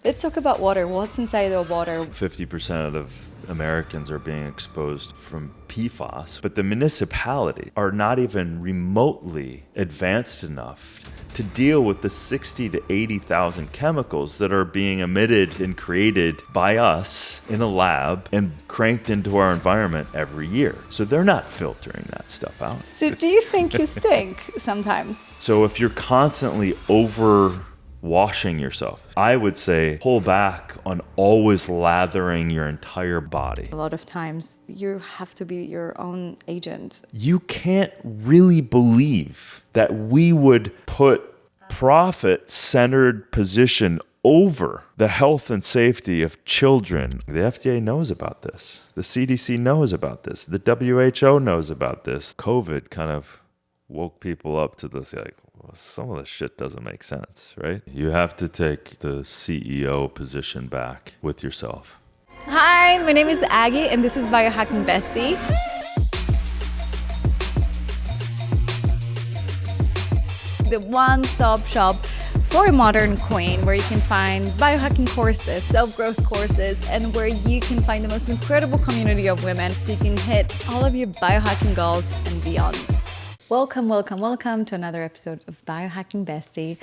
Let's talk about water. What's inside the water? 50% of Americans are being exposed from PFOS, but the municipality are not even remotely advanced enough to deal with the 60 to 80,000 chemicals that are being emitted and created by us in a lab and cranked into our environment every year. So they're not filtering that stuff out. So do you think you stink sometimes? So if you're constantly washing yourself, I would say pull back on always lathering your entire body. A lot of times you have to be your own agent. You can't really believe that we would put profit-centered position over the health and safety of children. The FDA knows about this. The CDC knows about this. The WHO knows about this. COVID kind of woke people up to this, like, well, some of this shit doesn't make sense, right? You have to take the CEO position back with yourself. Hi, my name is Aggie, and this is BioHacking Bestie. The one-stop shop for a modern queen, where you can find biohacking courses, self-growth courses, and where you can find the most incredible community of women so you can hit all of your biohacking goals and beyond. Welcome to another episode of BioHacking Bestie.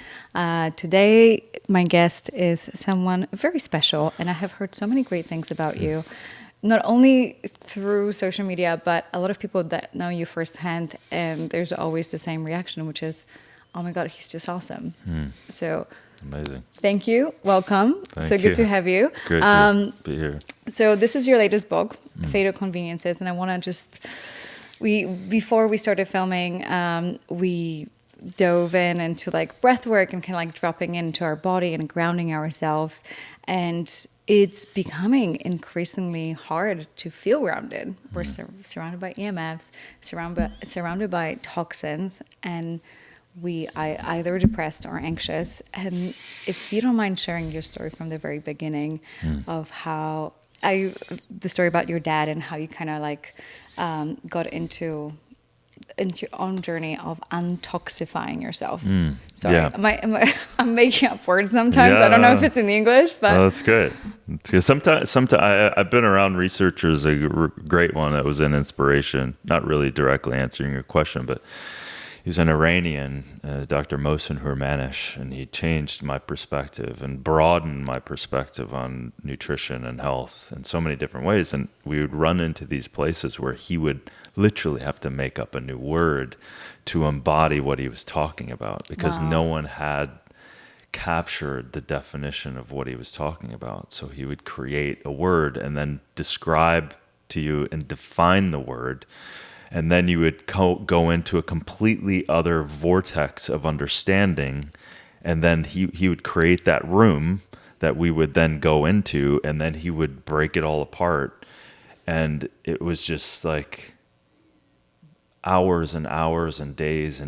Today, my guest is someone very special, and I have heard so many great things about you, not only through social media, but a lot of people that know you firsthand, and there's always the same reaction, which is, oh my God, he's just awesome. So amazing. Thank you. Welcome. Thank so you. Good to have you. Great to be here. So this is your latest book, Fatal Conveniences, and I want to just... Before we started filming, we dove into like breath work and kind of like dropping into our body and grounding ourselves. And it's becoming increasingly hard to feel grounded. We're surrounded by EMFs, surrounded by toxins, and we are either depressed or anxious. And if you don't mind sharing your story from the very beginning of how the story about your dad and how you kind of like got into your own journey of untoxifying yourself. Sorry, yeah. I'm making up words sometimes. Yeah. I don't know if it's in English, but that's good. Sometimes I've been around researchers. A great one that was an inspiration, not really directly answering your question, but he was an Iranian, Dr. Mohsen Hurmanish, and he changed my perspective and broadened my perspective on nutrition and health in so many different ways. And we would run into these places where he would literally have to make up a new word to embody what he was talking about, because no one had captured the definition of what he was talking about. So he would create a word and then describe to you and define the word. And then you would go into a completely other vortex of understanding. And then he would create that room that we would then go into, and then he would break it all apart. And it was just like hours and hours and days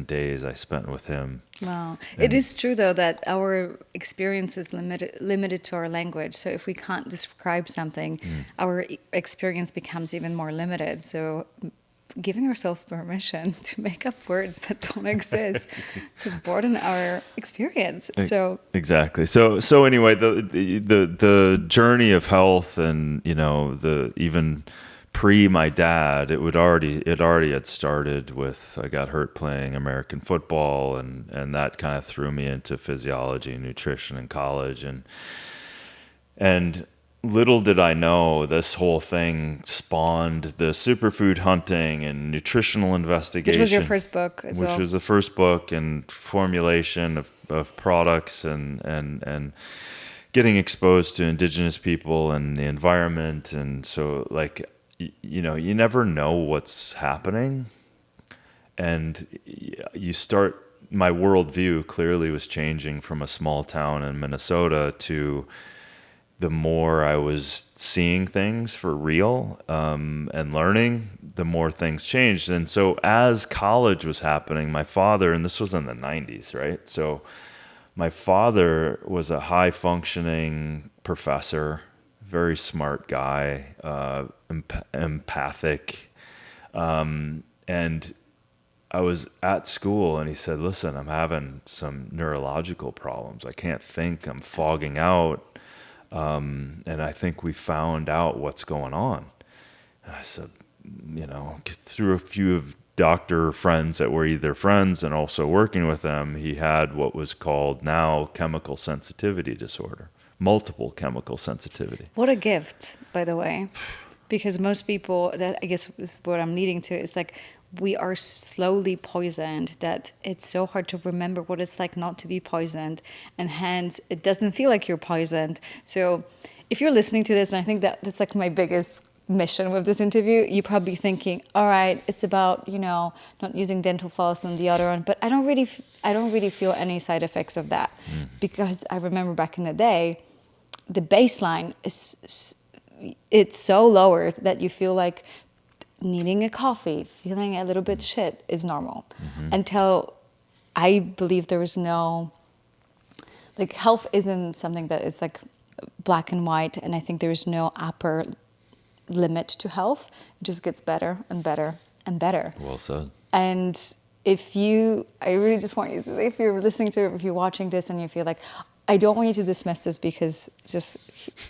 I spent with him. Wow. It is true, though, that our experience is limited to our language. So if we can't describe something, our experience becomes even more limited. So giving ourselves permission to make up words that don't exist to broaden our experience. So exactly. So anyway, the journey of health, and the even pre my dad, it already had started with, I got hurt playing American football, and that kind of threw me into physiology and nutrition in college, and little did I know this whole thing spawned the superfood hunting and nutritional investigation. Which was your first book as well. Which was the first book, and formulation of products and getting exposed to indigenous people and the environment. And so like, you never know what's happening. And my worldview clearly was changing from a small town in Minnesota to the more I was seeing things for real and learning, the more things changed. And so as college was happening, my father, and this was in the 90s, right? So my father was a high-functioning professor, very smart guy, empathic. And I was at school, and he said, listen, I'm having some neurological problems. I can't think. I'm fogging out. And I think we found out what's going on. And I said, through a few of doctor friends that were either friends and also working with them, he had what was called now chemical sensitivity disorder, multiple chemical sensitivity. What a gift, by the way. Because most people, that I guess is what I'm leading to, is like we are slowly poisoned that it's so hard to remember what it's like not to be poisoned. And hence, it doesn't feel like you're poisoned. So if you're listening to this, and I think that's like my biggest mission with this interview, you're probably thinking, all right, it's about, not using dental floss and deodorant, but I don't really feel any side effects of that. Because I remember back in the day, the baseline it's so lowered that you feel like needing a coffee, feeling a little bit shit is normal. Until I believe there is no, like, health isn't something that is like black and white, and I think there is no upper limit to health. It just gets better and better and better. Well said. And I really just want you to, if you're listening to it, if you're watching this and you feel like, I don't want you to dismiss this, because just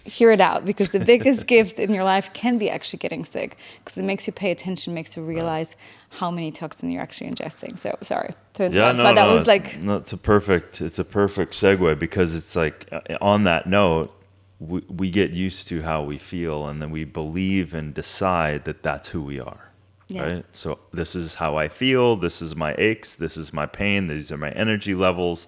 hear it out, because the biggest gift in your life can be actually getting sick, because it makes you pay attention, makes you realize how many toxins you're actually ingesting. So sorry to interrupt, but that was like... No, it's a perfect segue, because it's like, on that note, we get used to how we feel, and then we believe and decide that that's who we are. Yeah. Right? So this is how I feel, this is my aches, this is my pain, these are my energy levels.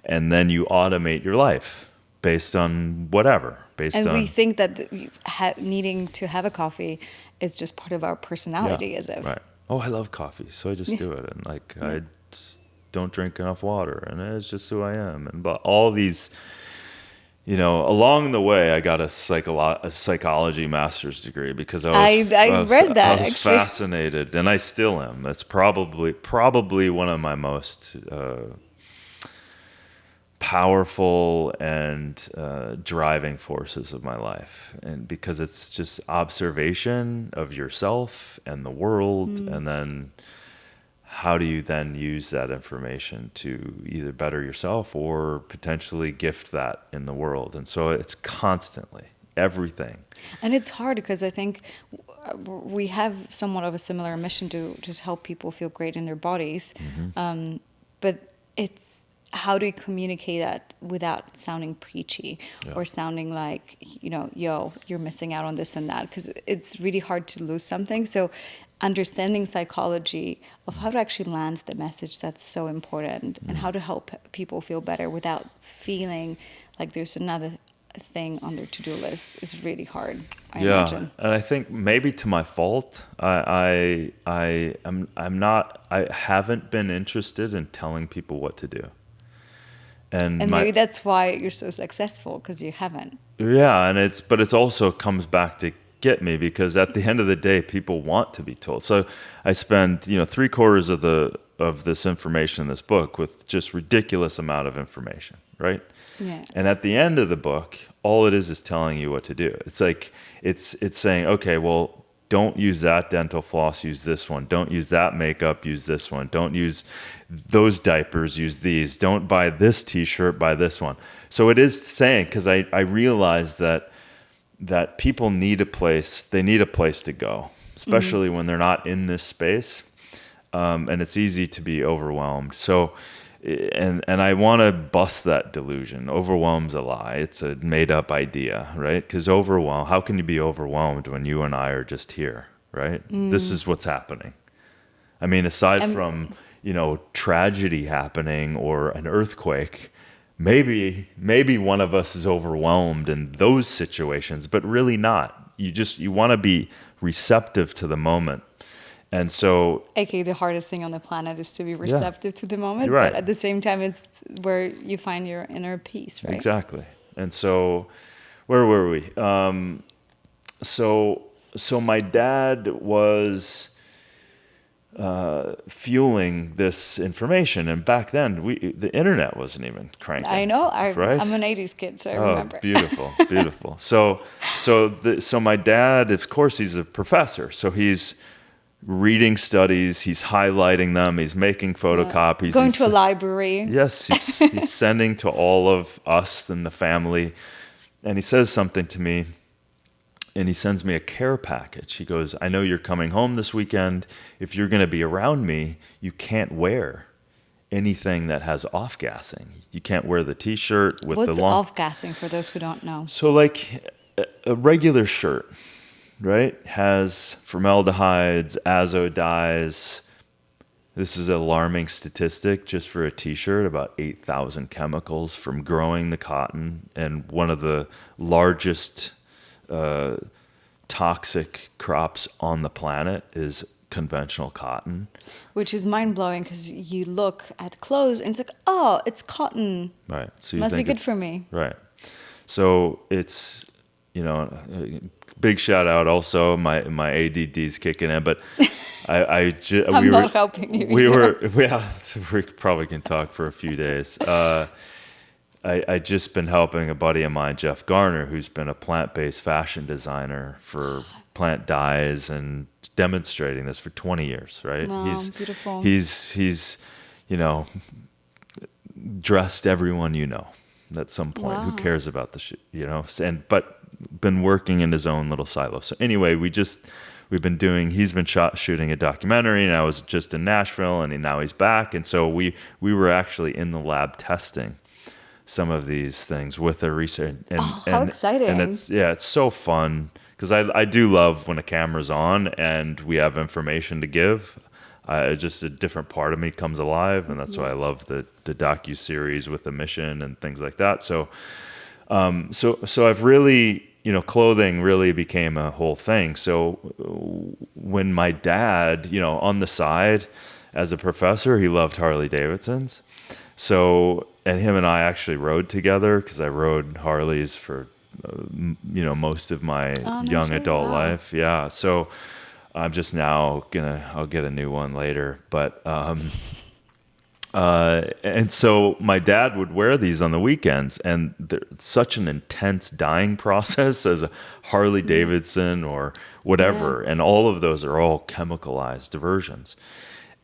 And then you automate your life based on whatever. And we think that needing to have a coffee is just part of our personality, as if. Right. Oh, I love coffee, so I just do it. And I just don't drink enough water, and it's just who I am. And but all these, along the way, I got a psychology master's degree, because I was fascinated, and I still am. That's probably one of my most powerful and driving forces of my life, and because it's just observation of yourself and the world, and then how do you then use that information to either better yourself or potentially gift that in the world. And so it's constantly everything. And it's hard, because I think we have somewhat of a similar mission to just help people feel great in their bodies, but it's how do you communicate that without sounding preachy or sounding like, you're missing out on this and that, because it's really hard to lose something. So understanding psychology of how to actually land the message, that's so important, and how to help people feel better without feeling like there's another thing on their to-do list is really hard, I imagine. And I think maybe to my fault, I haven't been interested in telling people what to do. And maybe that's why you're so successful, because you haven't. Yeah, and it's also comes back to get me, because at the end of the day, people want to be told. So I spend 3/4 of this information in this book with just ridiculous amount of information, right? Yeah. And at the end of the book, all it is telling you what to do. It's like it's saying, okay, well, don't use that dental floss, use this one. Don't use that makeup, use this one. Don't use those diapers, use these. Don't buy this t-shirt, buy this one. So it is saying, because I realize that people need a place to go, especially when they're not in this space. And it's easy to be overwhelmed. So, and I want to bust that delusion. Overwhelm's a lie. It's a made up idea, right? Because how can you be overwhelmed when you and I are just here, right? This is what's happening. I mean, aside from, tragedy happening or an earthquake, maybe one of us is overwhelmed in those situations, but really not. You want to be receptive to the moment. And so, AKA the hardest thing on the planet is to be receptive to the moment, right. But at the same time, it's where you find your inner peace, right? Exactly. And so, where were we? So my dad was fueling this information, and back then the internet wasn't even cranking. I know. Right? I'm an '80s kid, so I remember. Beautiful. So my dad, of course, he's a professor, so he's reading studies, he's highlighting them, he's making photocopies. Going to a library. Yes, he's sending to all of us and the family And he says something to me, and he sends me a care package. He goes, I know you're coming home this weekend. If you're going to be around me, you can't wear anything that has off-gassing. You can't wear the T-shirt with What's the long... off-gassing for those who don't know? So like a regular shirt, right, has formaldehydes, azo dyes. This is an alarming statistic just for a T-shirt, about 8,000 chemicals from growing the cotton. And one of the largest toxic crops on the planet is conventional cotton. Which is mind-blowing because you look at clothes and it's like, oh, it's cotton. Right. So you Must be think good for me. Right. So it's, big shout out also, my ADD's kicking in, but I'm not helping you. We probably can talk for a few days. I just been helping a buddy of mine, Jeff Garner, who's been a plant-based fashion designer for plant dyes and demonstrating this for 20 years, right? Wow, beautiful. He's dressed everyone at some point. Wow. Who cares about the shit, but been working in his own little silo. So anyway, he's been shooting a documentary, and I was just in Nashville, and now he's back. And so we were actually in the lab testing some of these things with a research. How exciting. And it's so fun because I do love when a camera's on and we have information to give. Just a different part of me comes alive, and that's why I love the docu-series with the mission and things like that. So I've really, clothing really became a whole thing. So when my dad, on the side as a professor, he loved Harley Davidsons. So, and him and I actually rode together because I rode Harleys for, most of my young adult life. Yeah. So I'm just now I'll get a new one later, but, and so my dad would wear these on the weekends, and it's such an intense dyeing process as a Harley Davidson or whatever. Yeah. And all of those are all chemicalized versions.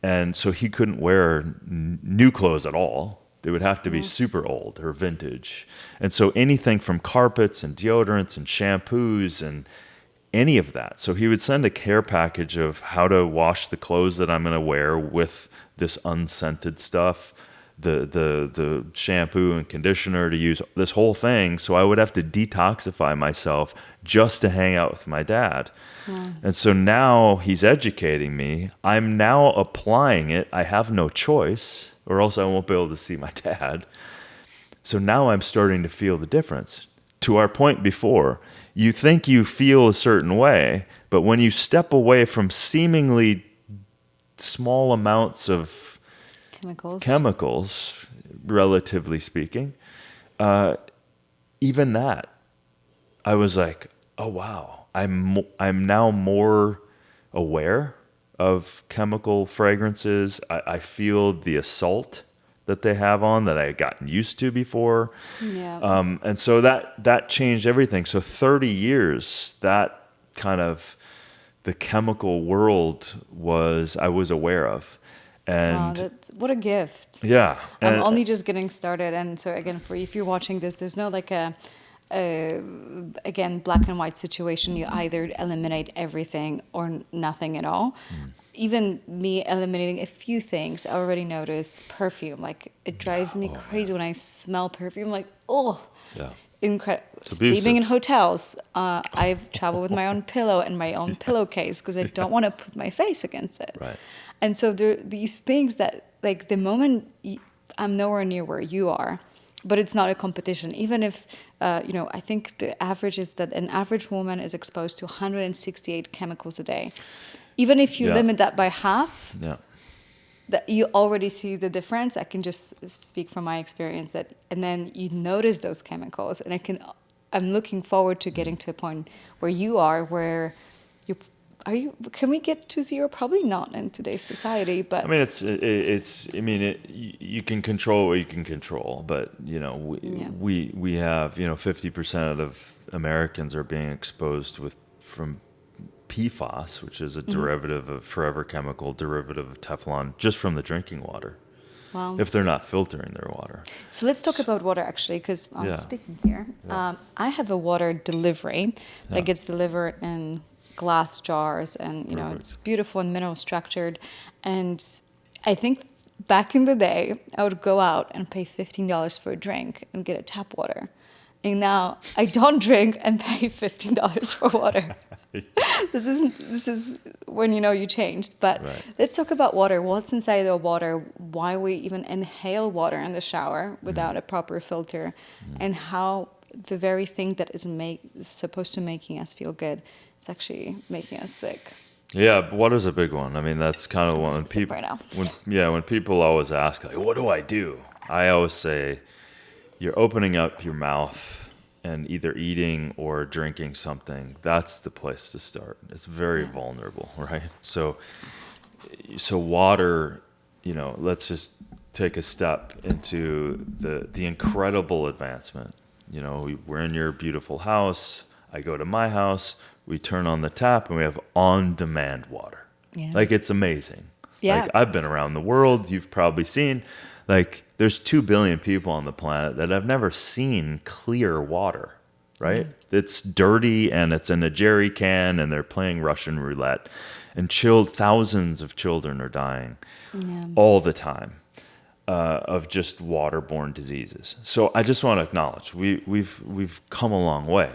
And so he couldn't wear new clothes at all. They would have to be super old or vintage. And so anything from carpets and deodorants and shampoos and any of that. So he would send a care package of how to wash the clothes that I'm going to wear with this unscented stuff, the shampoo and conditioner to use, this whole thing. So I would have to detoxify myself just to hang out with my dad. And so now he's educating me. I'm now applying it. I have no choice, or else I won't be able to see my dad. So now I'm starting to feel the difference. To our point before, you think you feel a certain way, but when you step away from seemingly small amounts of chemicals, relatively speaking, even that, I was like, oh wow, I'm now more aware of chemical fragrances. I feel the assault that they have on that I had gotten used to before. Yeah. And so that changed everything. So 30 years, that kind of the chemical world I was aware of. And wow, what a gift. Yeah. I'm only just getting started. And so again, if you're watching this, there's no like again, black and white situation. You either eliminate everything or nothing at all. Even me eliminating a few things, I already notice perfume. Like it drives me crazy when I smell perfume. Like, incredible. Sleeping in hotels. I've traveled with my own pillow and my own pillowcase because I don't want to put my face against it. Right. And so there are these things that, like, the moment I'm nowhere near where you are, but it's not a competition. Even if, I think the average is that an average woman is exposed to 168 chemicals a day. Even if you limit that by half, that you already see the difference. I can just speak from my experience and then you notice those chemicals. And I'm looking forward to getting to a point where you are, where can we get to zero? Probably not in today's society, but I mean, you can control what you can control, but we have 50% of Americans are being exposed from PFOS, which is a derivative of forever chemical derivative of Teflon, just from the drinking water. Wow. if they're not filtering their water. So let's talk about water, actually, because I'm Yeah. speaking here. Yeah. I have a water delivery that gets delivered in glass jars, and you know Perfect. it's beautiful and mineral structured. And I think back in the day, I would go out and pay $15 for a drink and get a tap water. And now I don't drink and pay $15 for water. This is when you know you changed. But Right. let's talk about water. What's inside the water? Why we even inhale water in the shower without a proper filter, and how the very thing that is supposed to making us feel good, it's actually making us sick. Yeah, but water's a big one. I mean, that's kind of one when Sip people right now. when people always ask, like, what do I do? I always say, you're opening up your mouth and either eating or drinking something. That's the place to start. It's very vulnerable, right? So water, you know, let's just take a step into the incredible advancement. You know, we're in your beautiful house. I go to my house. We turn on the tap and we have on-demand water. Yeah. Like, it's amazing. Yeah. Like, I've been around the world. You've probably seen, like, there's 2 billion people on the planet that have never seen clear water, right? It's dirty and it's in a jerry can and they're playing Russian roulette, and thousands of children are dying all the time of just waterborne diseases. So I just want to acknowledge we've come a long way,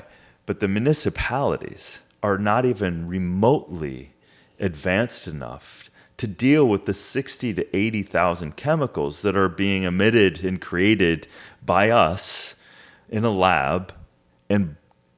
but the municipalities are not even remotely advanced enough to deal with the 60 to 80,000 chemicals that are being emitted and created by us in a lab and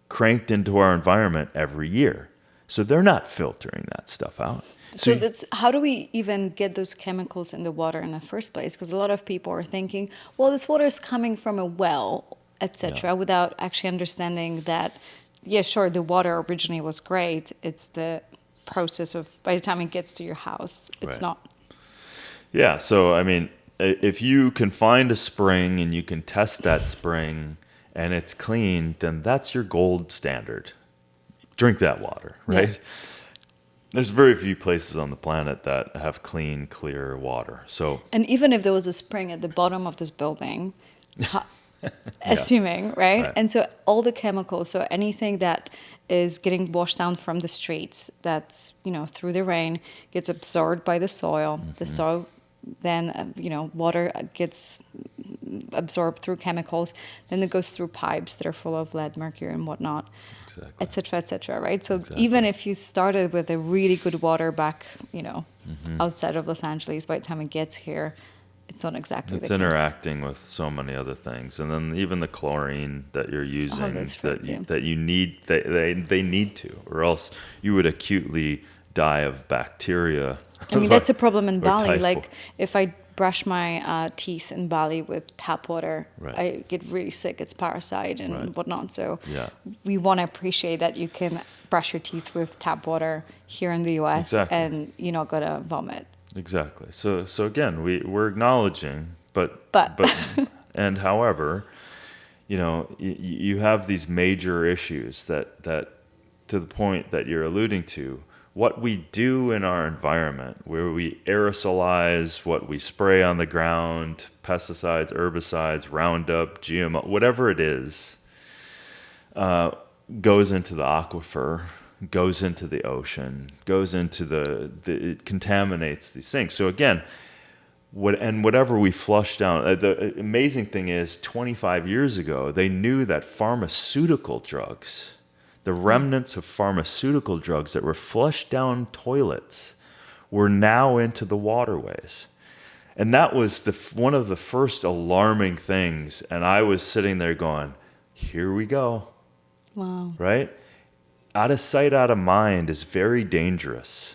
cranked into our environment every year. So they're not filtering that stuff out. So that's, how do we even get those chemicals in the water in the first place? Because a lot of people are thinking, well, this water is coming from a well, etc., without actually understanding that, yeah, sure, the water originally was great. It's the process of, by the time it gets to your house, it's Right. not. Yeah, so I mean, if you can find a spring and you can test that spring and it's clean, then that's your gold standard. Drink that water, right? Yeah. There's very few places on the planet that have clean, clear water. So And even if there was a spring at the bottom of this building, assuming, right? And so all the chemicals, so anything that is getting washed down from the streets, that's, you know, through the rain, gets absorbed by the soil. The soil then, you know, water gets absorbed through chemicals. Then it goes through pipes that are full of lead, mercury, and whatnot, et cetera, right? So even if you started with a really good water back, you know, outside of Los Angeles, by the time it gets here, it's not exactly it's the case. interacting with so many other things, and then even the chlorine that you're using that's that right, you, yeah. that you need, they need to, or else you would acutely die of bacteria. I mean, that's a problem in or Bali. typhoid. Like, if I brush my teeth in Bali with tap water, Right. I get really sick. It's parasite and whatnot. So Yeah. we want to appreciate that you can brush your teeth with tap water here in the US and you're not going to vomit. Exactly. So again, we're acknowledging, but and however, you know, you have these major issues that to the point that you're alluding to. What we do in our environment, where we aerosolize, what we spray on the ground, pesticides, herbicides, Roundup, GMO, whatever it is, goes into the aquifer, goes into the ocean, goes into it contaminates these things. So again, whatever we flush down, the amazing thing is 25 years ago, they knew that pharmaceutical drugs, the remnants of pharmaceutical drugs that were flushed down toilets, were now into the waterways. And that was one of the first alarming things. And I was sitting there going, here we go. Wow. Right? Out of sight, out of mind is very dangerous.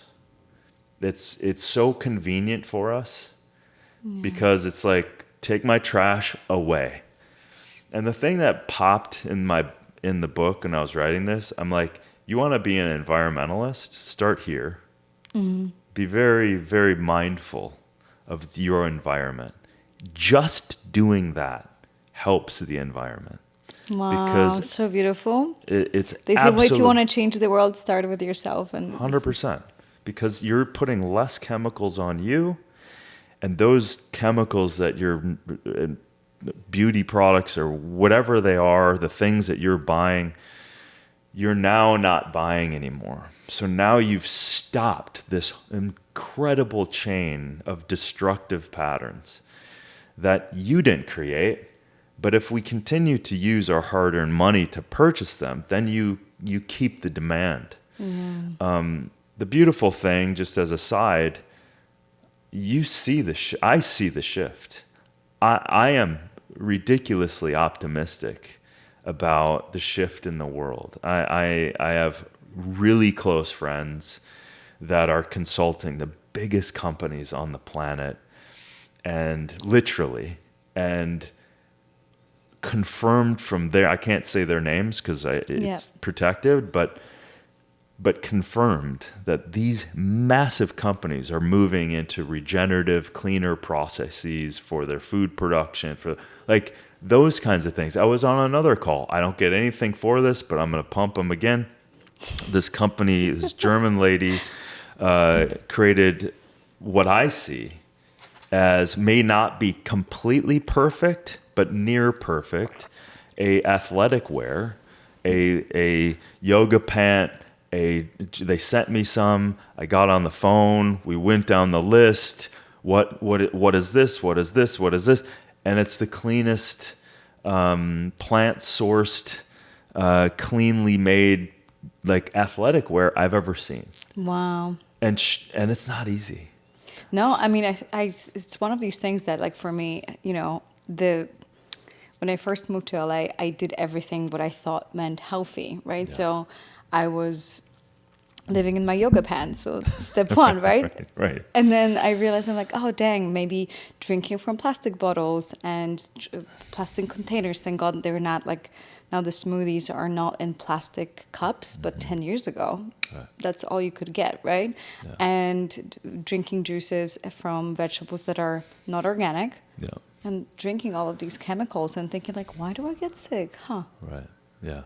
It's so convenient for us because it's like, take my trash away. And the thing that popped in the book when I was writing this, I'm like, you want to be an environmentalist? Start here. Be very, very mindful of your environment. Just doing that helps the environment. Wow, Because so beautiful. It's They say, well, if you want to change the world, start with yourself. And 100%. Because you're putting less chemicals on you, And those chemicals that your beauty products or whatever they are, the things that you're buying, you're now not buying anymore. So now you've stopped this incredible chain of destructive patterns that you didn't create. But if we continue to use our hard-earned money to purchase them, then you keep the demand. The beautiful thing, just as a side, you see I see the shift. I am ridiculously optimistic about the shift in the world. I have really close friends that are consulting the biggest companies on the planet, and literally, and confirmed from there. I can't say their names because it's protected, but confirmed that these massive companies are moving into regenerative, cleaner processes for their food production, for like those kinds of things. I was on another call. I don't get anything for this, but I'm going to pump them again. This company, this German lady, created what I see as may not be completely perfect, but near perfect, a athletic wear, a yoga pant. They sent me some. I got on the phone. We went down the list. What is this? What is this? What is this? And it's the cleanest, plant-sourced, cleanly made, like athletic wear I've ever seen. Wow. And it's not easy. No, I mean, it's one of these things that, like, for me, you know, when I first moved to LA, I did everything what I thought meant healthy, right? Yeah. So I was living in my yoga pants, so step one, right? Right. And then I realized, I'm like, oh, dang, maybe drinking from plastic bottles and plastic containers. Thank God they're not like, now the smoothies are not in plastic cups, but 10 years ago, that's all you could get, right? Yeah. And drinking juices from vegetables that are not organic. Yeah. And drinking all of these chemicals and thinking like, why do I get sick? Huh? Right. Yeah.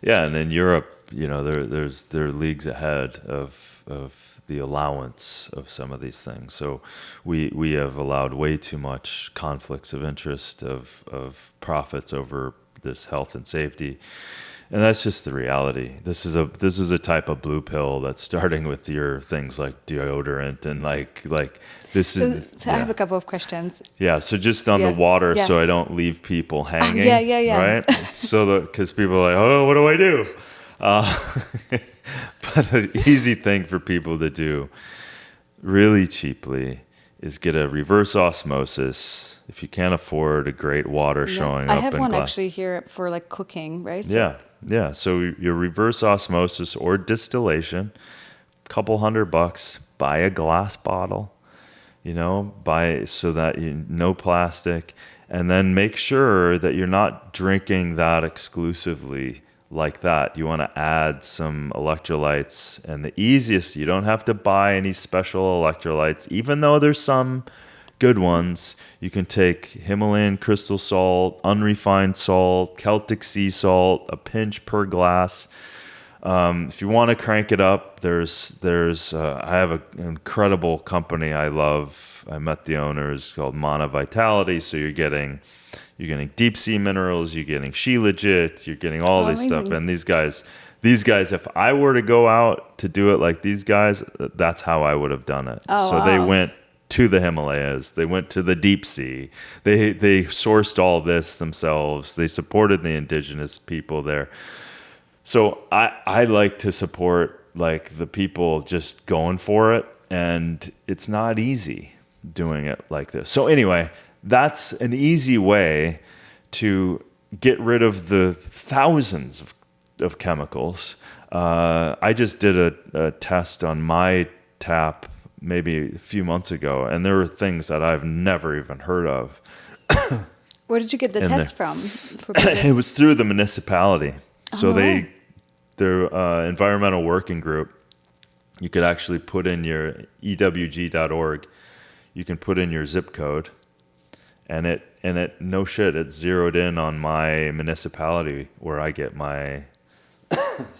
Yeah. And in Europe, you know, they're leagues ahead of the allowance of some of these things. So we have allowed way too much conflicts of interest of profits over this health and safety. And that's just the reality. This is a type of blue pill that's starting with your things like deodorant and like this is. So I have a couple of questions. Yeah. So just on the water, so I don't leave people hanging. Yeah. Right. So because people are like, oh, what do I do? But an easy thing for people to do, really cheaply, is get a reverse osmosis. If you can't afford a great water showing up in glass. I have one actually here for like cooking, right? So Yeah. So your reverse osmosis or distillation, couple $100, buy a glass bottle, you know, so that no plastic, and then make sure that you're not drinking that exclusively like that. You want to add some electrolytes, and the easiest, you don't have to buy any special electrolytes, even though there's some good ones. You can take Himalayan crystal salt, unrefined salt, Celtic sea salt, a pinch per glass. If you want to crank it up, there's I have an incredible company I love. I met the owners, called Mana Vitality. So you're getting deep sea minerals, you're getting Shilajit, you're getting all this stuff. And these guys, if I were to go out to do it like these guys, that's how I would have done it. They went to the Himalayas, they went to the deep sea, they sourced all this themselves, they supported the indigenous people there. So I like to support like the people just going for it, and it's not easy doing it like this. So anyway, that's an easy way to get rid of the thousands of chemicals. I just did a test on my tap maybe a few months ago, and there were things that I've never even heard of. Where did you get the test from? It was through the municipality. So their environmental working group, you could actually put in your ewg.org, you can put in your zip code, and it no shit, it's zeroed in on my municipality where I get my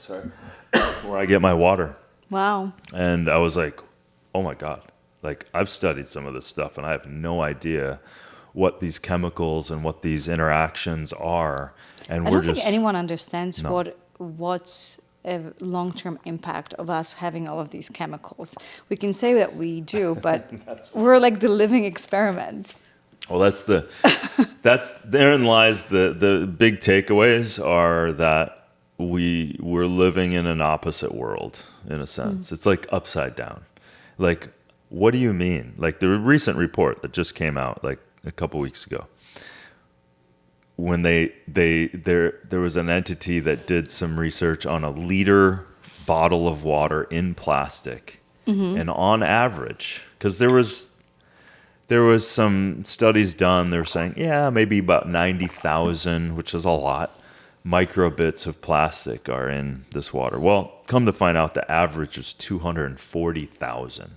where I get my water. Wow. And I was like, oh my God, Like, I've studied some of this stuff and I have no idea what these chemicals and what these interactions are. And I we're don't think just, anyone understands No. what's a long-term impact of us having all of these chemicals. We can say that we do, but we're like the living experiment. well, therein lies the big takeaways are that we're living in an opposite world in a sense. It's like upside down. Like, what do you mean? Like the recent report that just came out like a couple weeks ago, when there was an entity that did some research on a liter bottle of water in plastic, and on average, because there was some studies done, they were saying, yeah, maybe about 90,000, which is a lot, microbits of plastic are in this water. Well, come to find out, the average is 240,000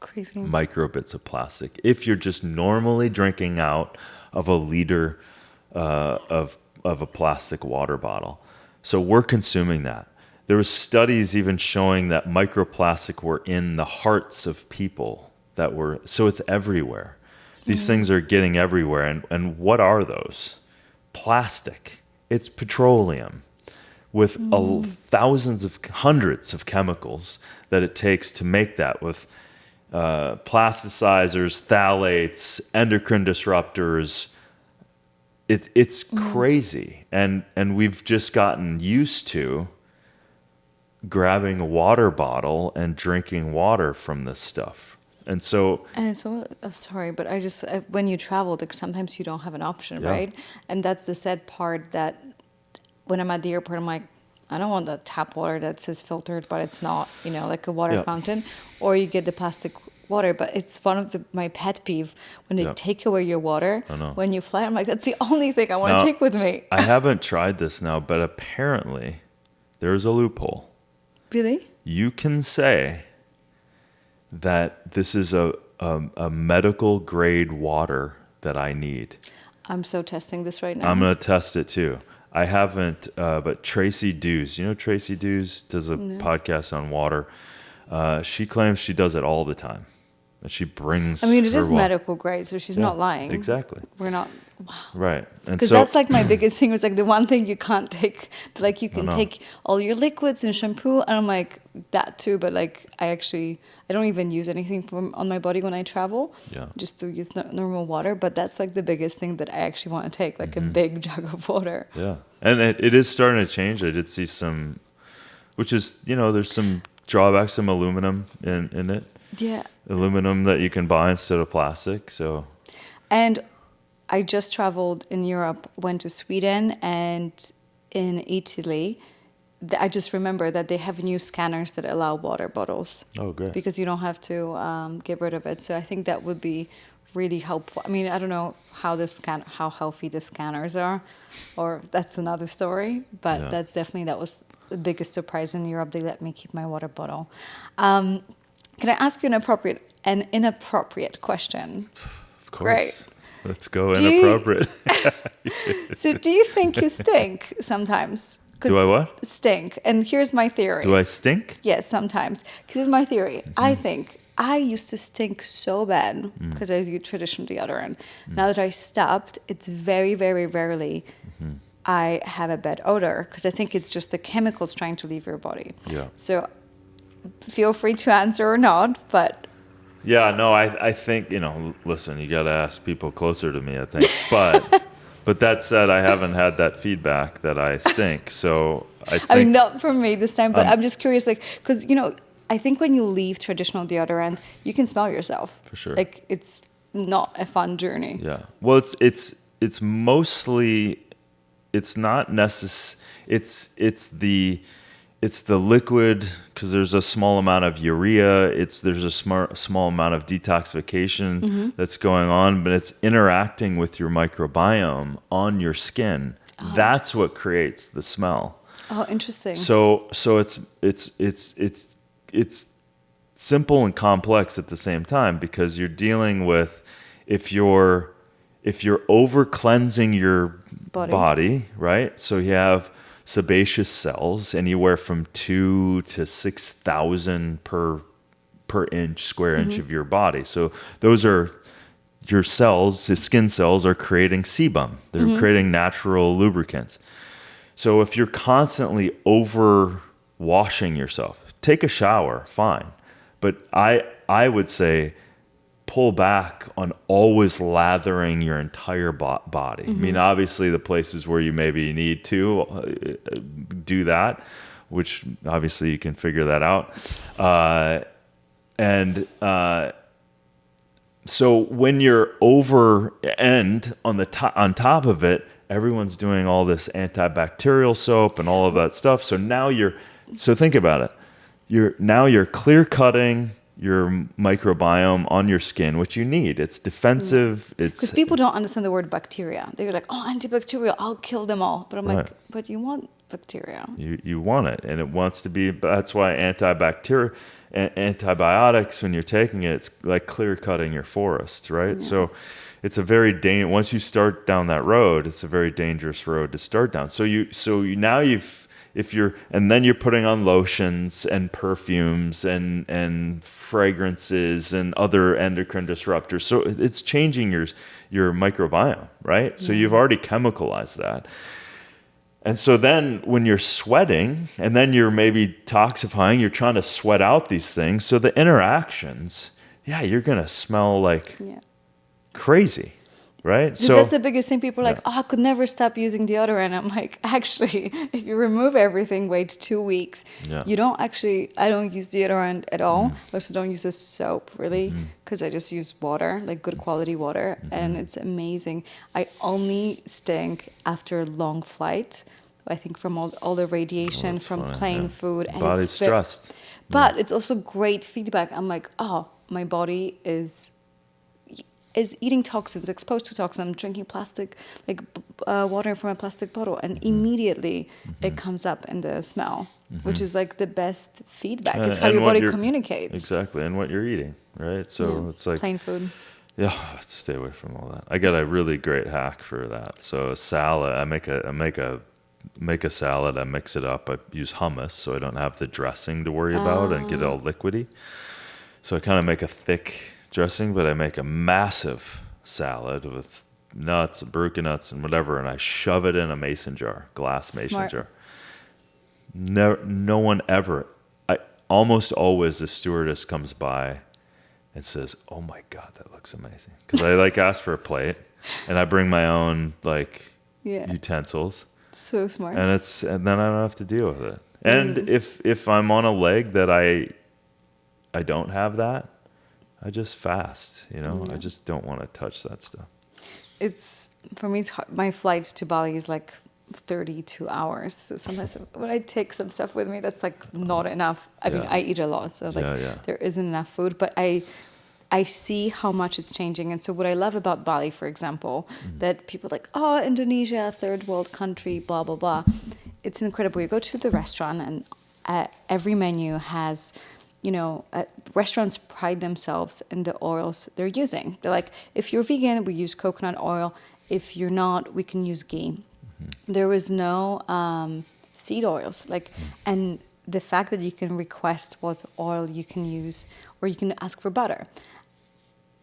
Crazy. microbits of plastic. If you're just normally drinking out of a liter of a plastic water bottle. So we're consuming that. There were studies even showing that microplastic were in the hearts of people so it's everywhere. These things are getting everywhere. And what are those? Plastic. It's petroleum with hundreds of chemicals that it takes to make that, with plasticizers, phthalates, endocrine disruptors. It's crazy. And we've just gotten used to grabbing a water bottle and drinking water from this stuff. And so, sorry, but when you travel, like, sometimes you don't have an option, Yeah. right? And that's the sad part, that when I'm at the airport, I'm like, I don't want the tap water that says filtered, but it's not, like a water Yeah. fountain. Or you get the plastic water, but it's one of my pet peeve when they Yeah. take away your water. I know. When you fly. I'm like, that's the only thing I want Now, to take with me. I haven't tried this now, but apparently there's a loophole. Really? You can say that this is a medical grade water that I need. I'm so testing this right now. I'm going to test it too. I haven't, but Tracy Dews, Tracy Dews does a podcast on water. She claims she does it all the time. And she brings I mean, it her is medical grade, so she's not lying. Exactly. We're not. Wow. Right. And Because so that's like my biggest thing, was like the one thing you can't take. Like, you can know. take all your liquids and shampoo, and I'm like, that too, but like I don't even use anything on my body when I travel. Yeah. Just to use normal water. But that's like the biggest thing that I actually want to take, like a big jug of water. Yeah. And it is starting to change. I did see some, which is, there's some drawbacks, some aluminum in it. Yeah. Aluminum that you can buy instead of plastic. So. And I just traveled in Europe, went to Sweden and in Italy. I just remember that they have new scanners that allow water bottles. Oh, great. Because you don't have to get rid of it. So I think that would be really helpful. I mean, I don't know how healthy the scanners are, or that's another story. But Yeah. that was the biggest surprise in Europe. They let me keep my water bottle. Can I ask you an inappropriate question? Of course. Great. Let's go inappropriate. So do you think you stink sometimes? 'Cause Do I what? Stink. And here's my theory. Do I stink? Yes, sometimes. Because here's my theory. I think I used to stink so bad because I use traditional deodorant. Now that I stopped, it's very, very rarely I have a bad odor, because I think it's just the chemicals trying to leave your body. Yeah. So feel free to answer or not, but Yeah, no, I think, listen, you got to ask people closer to me, I think. But that said, I haven't had that feedback that I stink. So I think. I mean, not from me this time, but I'm just curious, like, because, I think when you leave traditional deodorant, you can smell yourself. For sure. Like, it's not a fun journey. Yeah. Well, it's mostly, it's not necessary. It's the liquid, because there's a small amount of urea. There's a small amount of detoxification that's going on, but it's interacting with your microbiome on your skin. Oh. That's what creates the smell. Oh, interesting. So it's simple and complex at the same time, because you're dealing with, if you're over cleansing your body, right? So you have sebaceous cells, anywhere from 2,000 to 6,000 per per square inch of your body. So those are your cells, the skin cells are creating sebum. They're creating natural lubricants. So if you're constantly over washing yourself, take a shower, fine. But I would say pull back on always lathering your entire body. I mean, obviously the places where you maybe need to do that, which obviously you can figure that out. So when you're over and on top of it, everyone's doing all this antibacterial soap and all of that stuff. So now so think about it. You're clear cutting your microbiome on your skin, which you need. It's defensive. Because people don't understand the word bacteria. They're like, oh, antibacterial, I'll kill them all. But I'm like, but you want bacteria. You want it, and it wants to be. That's why antibiotics, when you're taking it, it's like clear cutting your forests, right? Yeah. So it's a very once you start down that road, it's a very dangerous road to start down. And then you're putting on lotions and perfumes and fragrances and other endocrine disruptors. So it's changing your microbiome, right? Yeah. So you've already chemicalized that. And so then when you're sweating and then you're maybe toxifying, you're trying to sweat out these things. So the interactions, you're going to smell like crazy, right? So that's the biggest thing. People are like, I could never stop using deodorant. I'm like, actually, if you remove everything, wait 2 weeks, I don't use deodorant at all. I also don't use a soap really, because I just use water, like good quality water. And it's amazing. I only stink after a long flight. I think from all the radiation from plain food. And body's stressed. But it's also great feedback. I'm like, my body is eating toxins, exposed to toxins. I'm drinking plastic, water from a plastic bottle, and immediately it comes up in the smell, which is like the best feedback. It's how your body communicates. Exactly, and what you're eating, right? So it's like plain food. Yeah, stay away from all that. I got a really great hack for that. So a salad, I make a salad. I mix it up. I use hummus, so I don't have the dressing to worry about and get it all liquidy. So I kind of make a thick dressing, but I make a massive salad with nuts, barucha nuts, and whatever, and I shove it in a mason jar, glass mason jar. No one ever. Almost always the stewardess comes by and says, "Oh my God, that looks amazing," because I ask for a plate, and I bring my own utensils. So smart. And then I don't have to deal with it. And if I'm on a leg that I don't have that, I just fast, I just don't want to touch that stuff. For me, it's hard. My flight to Bali is like 32 hours. So sometimes when I take some stuff with me, that's like not enough. I mean, I eat a lot, so there isn't enough food, but I see how much it's changing. And so what I love about Bali, for example, that people are like, Indonesia, third world country, blah, blah, blah. It's incredible. You go to the restaurant and every menu has, restaurants pride themselves in the oils they're using. They're like, if you're vegan, we use coconut oil. If you're not, we can use ghee. There is no seed oils. And the fact that you can request what oil you can use, or you can ask for butter.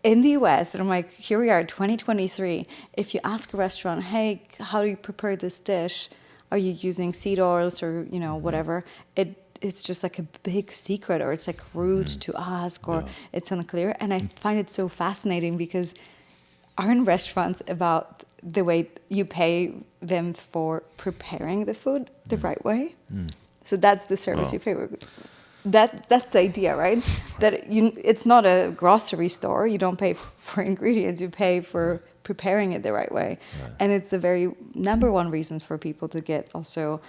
In the US, and I'm like, here we are, 2023. If you ask a restaurant, hey, how do you prepare this dish? Are you using seed oils or, whatever? It's just like a big secret, or it's like rude to ask, or it's unclear. And I find it so fascinating because aren't restaurants about the way you pay them for preparing the food the right way? So that's the service you pay. That's the idea, right? That it's not a grocery store. You don't pay for ingredients. You pay for preparing it the right way. Right. And it's the very number one reason for people to get also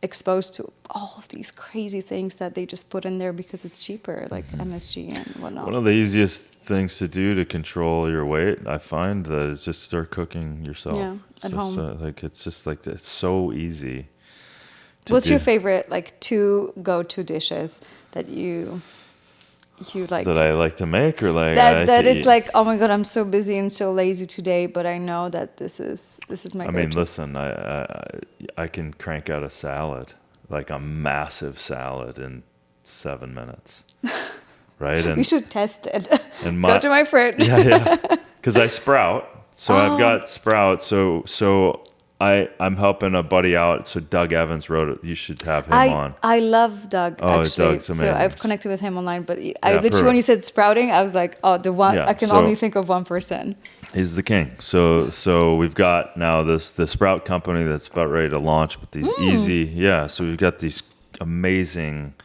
exposed to all of these crazy things that they just put in there because it's cheaper, like MSG and whatnot. One of the easiest things to do to control your weight, I find, that is just start cooking yourself. Yeah, at home. It's so easy. What's your favorite, 2 go-to dishes that you like? That I like to make, or that is like, oh my God, I'm so busy and so lazy today, but I know that this is my go-to. I mean, listen, I can crank out a salad, like a massive salad, in 7 minutes. right? And we should test it. and Go to my fridge. yeah, because I sprout. So I've got sprouts. So I'm helping a buddy out. So Doug Evans wrote it. You should have him on. I love Doug, actually. Doug's So amazing. I've connected with him online, but I Yeah, literally, when you perfect. said sprouting, I was like, oh, the one, Yeah, I can so- only think of one person. He's the king. So we've got now the sprout company that's about ready to launch with these easy. Yeah. So we've got these amazing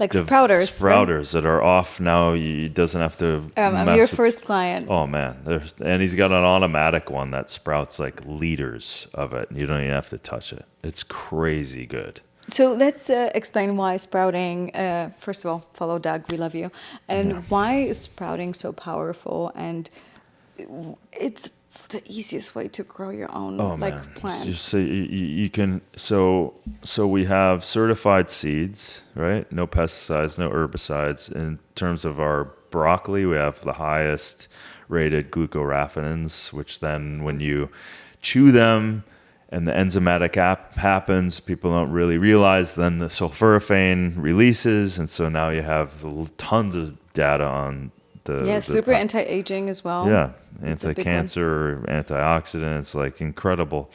Like sprouters, right? sprouters that are off now. He doesn't have to. I'm mess your with- first client. Oh man, and he's got an automatic one that sprouts like liters of it. You don't even have to touch it. It's crazy good. So let's explain why sprouting, first of all, follow Doug, we love you. And why is sprouting so powerful? And it's the easiest way to grow your own plant. Just so you can so we have certified seeds, right? No pesticides, no herbicides. In terms of our broccoli, we have the highest rated glucoraphanins, which then when you chew them and the enzymatic happens, people don't really realize, then the sulforaphane releases, and so now you have tons of data on the super anti-aging as well. yeah, It's a big anti-cancer, antioxidants, like incredible.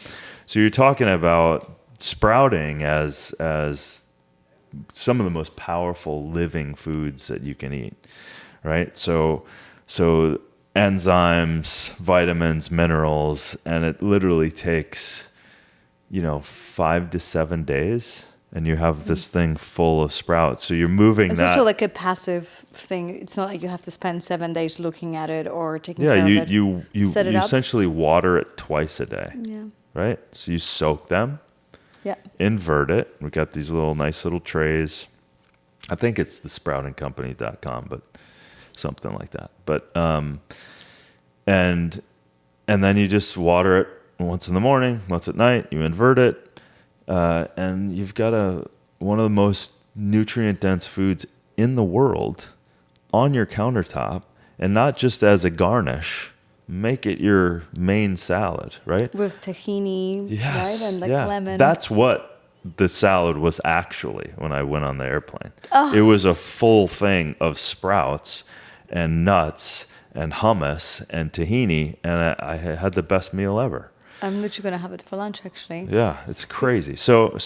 So you're talking about sprouting as some of the most powerful living foods that you can eat, right? So enzymes, vitamins, minerals, and it literally takes 5 to 7 days, and you have this thing full of sprouts. So you're moving It's that. also like a passive thing. It's not like you have to spend 7 days looking at it or taking care Yeah, of it. you Set it up. essentially water it twice a day, Yeah. right? So you soak them, Yeah. invert invert it. We got these nice little trays. I think it's the sproutingcompany.com, but something like that. But and then you just water it once in the morning, once at night. You invert it, and you've got one of the most nutrient dense foods in the world on your countertop, and not just as a garnish. Make it your main salad, right? With tahini, Yes, right? And yeah. lemon. That's what the salad was actually when I went on the airplane. It was a full thing of sprouts and nuts and hummus and tahini, and I had the best meal ever. I'm literally going to have it for lunch, actually. Yeah, it's crazy. So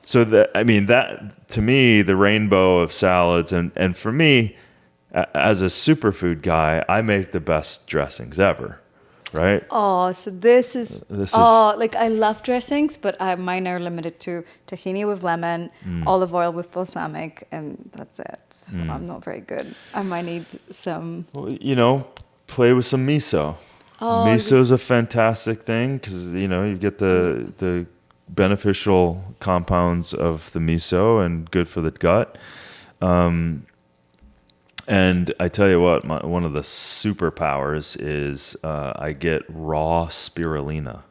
that to me, the rainbow of salads, and for me, as a superfood guy, I make the best dressings ever, right? Oh, so this is like I love dressings, but mine are limited to tahini with lemon, olive oil with balsamic, and that's it. So I'm not very good. I might need some. Well, play with some miso. Miso is a fantastic thing because you get the beneficial compounds of the miso and good for the gut. And I tell you what, one of the superpowers is I get raw spirulina.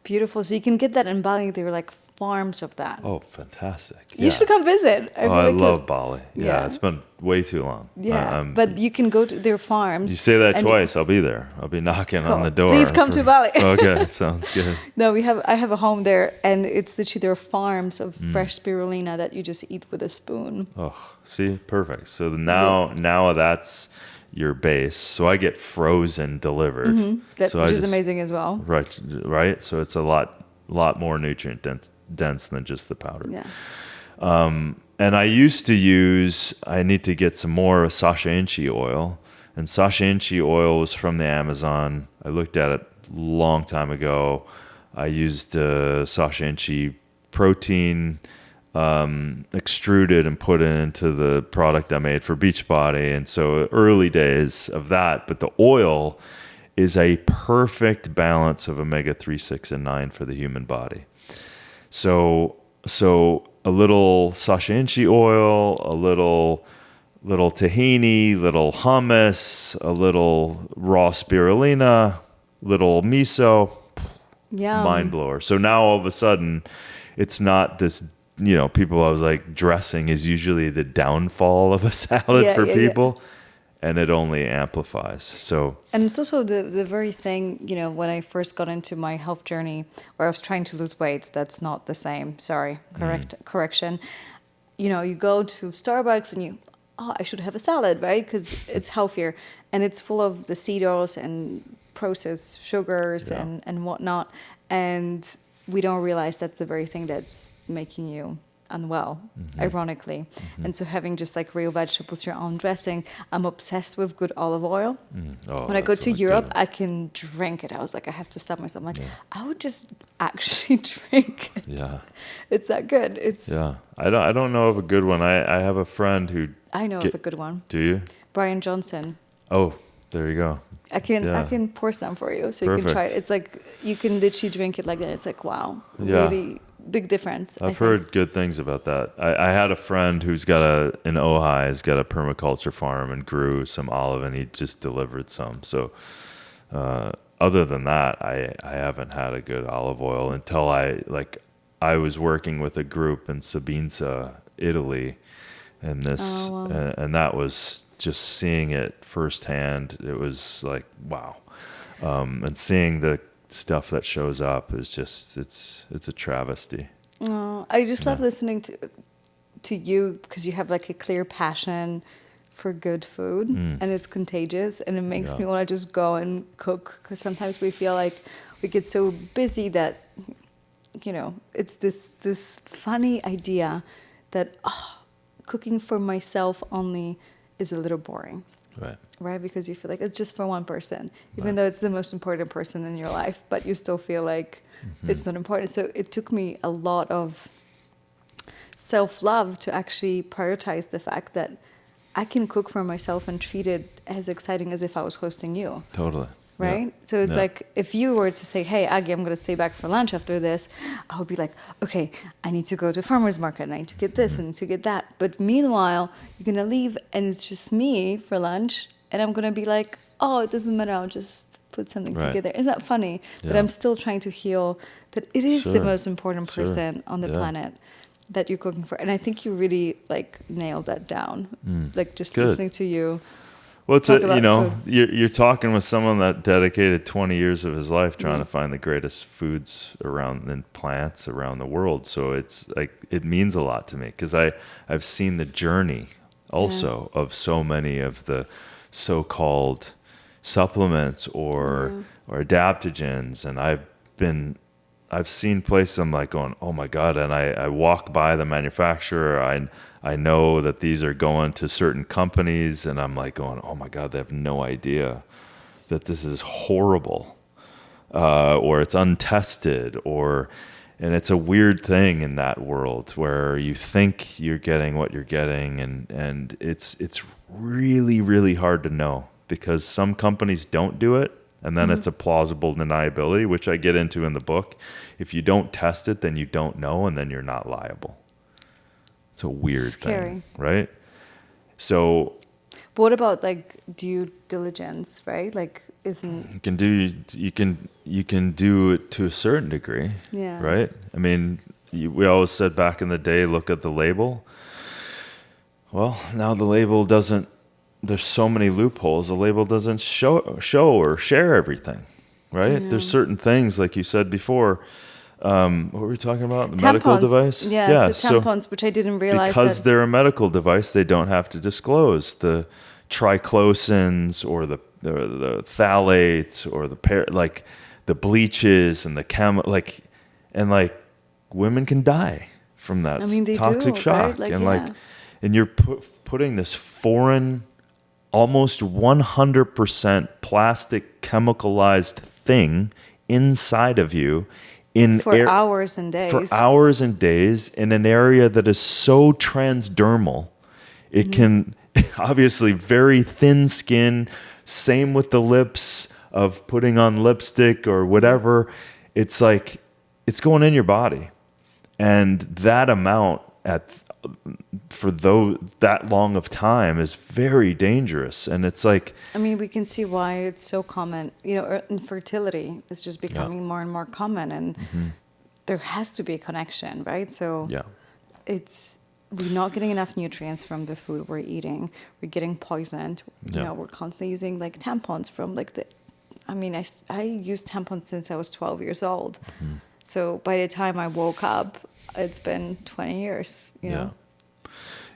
Beautiful. So you can get that in Bali. There are like farms of that. Oh, fantastic. You should come visit. I love Bali. Yeah, it's been way too long. Yeah, but you can go to their farms. You say that twice, I'll be there. I'll be knocking on the door. Please come to Bali. Okay, sounds good. No, I have a home there, and it's literally there are farms of fresh spirulina that you just eat with a spoon. Oh, see, perfect. So now that's your base. So I get frozen delivered, Which is amazing as well. Right. So it's a lot more nutrient dense than just the powder. Yeah. And I need to get some more Sasha Inchi oil. And Sasha Inchi oil was from the Amazon. I looked at it a long time ago. I used Sasha Inchi protein, extruded and put it into the product I made for Beachbody. And so early days of that. But the oil is a perfect balance of omega-3, 6, and 9 for the human body. So a little Sasha Inchi oil, a little tahini, little hummus, a little raw spirulina, little miso, mind blower. So now all of a sudden, it's not this. People I was like, dressing is usually the downfall of a salad for people. Yeah. And it only amplifies. And it's also the very thing, when I first got into my health journey, where I was trying to lose weight. That's not the same. Sorry, correction. you go to Starbucks and I should have a salad, right? Because it's healthier, and it's full of the seed oils and processed sugars and whatnot, and we don't realize that's the very thing that's making you unwell, ironically. And so having just like real vegetables, your own dressing. I'm obsessed with good olive oil. When I go to Europe, I can drink it. I was like, I have to stop myself. I'm like, I would just actually drink it. Yeah. It's that good. I don't know of a good one. I have a friend who I know of a good one. Do you? Brian Johnson. Oh, there you go. I can pour some for you so you can try it. It's like you can literally drink it like that. It's like, wow, really big difference. I've heard good things about that. I had a friend who's got in Ojai, has got a permaculture farm and grew some olive, and he just delivered some. So other than that, I haven't had a good olive oil until I was working with a group in Sabinza, Italy, and and that was just seeing it firsthand. It was like, wow. And seeing the stuff that shows up is just, it's a travesty. Oh, I just love listening to you, because you have like a clear passion for good food, and it's contagious, and it makes me want to just go and cook, because sometimes we feel like we get so busy that, it's this funny idea that cooking for myself only is a little boring. Right? Because you feel like it's just for one person, even though it's the most important person in your life, but you still feel like it's not important. So it took me a lot of self-love to actually prioritize the fact that I can cook for myself and treat it as exciting as if I was hosting you. Totally. Right? Yeah. So it's like, if you were to say, hey, Aggie, I'm going to stay back for lunch after this, I would be like, okay, I need to go to farmer's market, and I need to get this and to get that. But meanwhile, you're going to leave and it's just me for lunch, and I'm going to be like, oh, it doesn't matter, I'll just put something together. Isn't that funny? That I'm still trying to heal that it is the most important person on the planet that you're cooking for. And I think you really nailed that down. Just listening to you. Well, it's you're talking with someone that dedicated 20 years of his life trying to find the greatest foods and plants around the world. So it's like, it means a lot to me, because I've seen the journey also of so many of the so-called supplements or adaptogens, and I've seen places I'm like going, oh my God, and I walk by the manufacturer, I know that these are going to certain companies, and I'm like going, oh my God, they have no idea that this is horrible, or it's untested, and it's a weird thing in that world where you think you're getting what you're getting, and it's really, really hard to know, because some companies don't do it, and then it's a plausible deniability, which I get into in the book. If you don't test it, then you don't know, and then you're not liable. It's a weird thing, right? So, but what about due diligence, right? You can do it to a certain degree, right? I mean, we always said back in the day, look at the label. Well, now the label doesn't. There's so many loopholes. The label doesn't show or share everything, right? Yeah. There's certain things, like you said before. What were we talking about? The medical device? So tampons, which I didn't realize. Because they're a medical device, they don't have to disclose the triclosans or the phthalates or the bleaches and the women can die from that toxic shock. Right? And you're putting this foreign, almost 100% plastic chemicalized thing inside of you for hours and days in an area that is so transdermal. It can obviously very thin skin, same with the lips of putting on lipstick or whatever. It's like it's going in your body, and that amount for that long of time is very dangerous. And it's like, I mean, we can see why it's so common. Infertility is just becoming more and more common, and there has to be a connection, right? So we're not getting enough nutrients from the food we're eating. We're getting poisoned. We're constantly using tampons from I used tampons since I was 12 years old. So by the time I woke up, it's been 20 years, you know?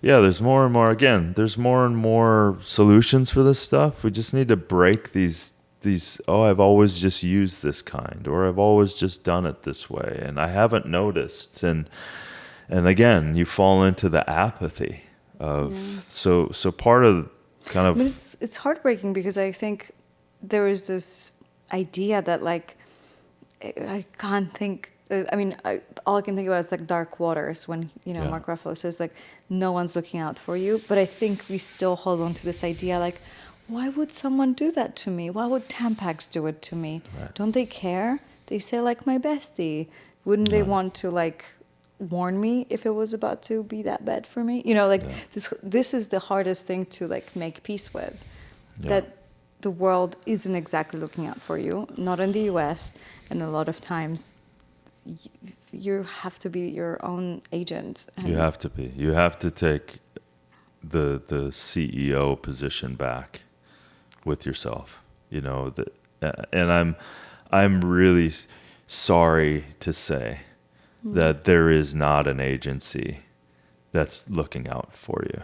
yeah, there's more and more, again, there's more and more solutions for this stuff. We just need to break these, oh, I've always just used this kind, or I've always just done it this way, and I haven't noticed. And again, you fall into the apathy of, so part of kind of... I mean, it's heartbreaking because I think there is this idea that like, I can't think, all I can think about is like dark waters when, Mark Ruffalo says like, no one's looking out for you. But I think we still hold on to this idea like, why would someone do that to me? Why would Tampax do it to me? Right. Don't they care? They say like my bestie. Wouldn't they want to like warn me if it was about to be that bad for me? This is the hardest thing to like make peace with. Yeah. That the world isn't exactly looking out for you, not in the US, and a lot of times you have to be your own agent. You have to be. You have to take the CEO position back with yourself. And I'm really sorry to say that there is not an agency that's looking out for you.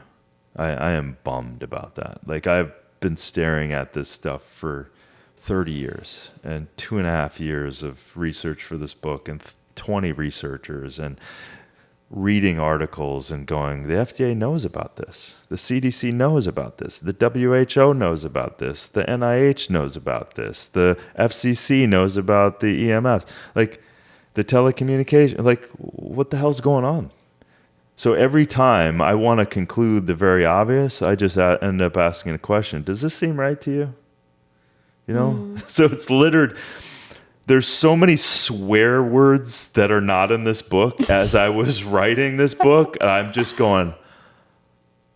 I am bummed about that. Like, I've been staring at this stuff for 30 years and 2.5 years of research for this book and 20 researchers and reading articles and going, the FDA knows about this. The CDC knows about this. The WHO knows about this. The NIH knows about this. The FCC knows about the EMFs. Like, the telecommunication, like, what the hell's going on? So every time I want to conclude the very obvious, I just end up asking a question. Does this seem right to you? So it's littered. There's so many swear words that are not in this book. As I was writing this book, I'm just going,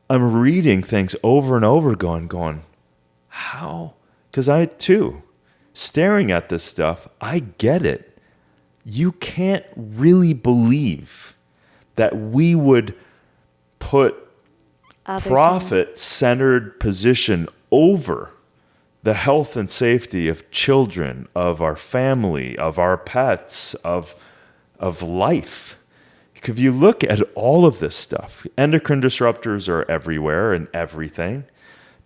I'm reading things over and over going, how? Because I too, staring at this stuff, I get it. You can't really believe that we would put profit-centered position over the health and safety of children, of our family, of our pets, of life. If you look at all of this stuff, endocrine disruptors are everywhere and everything.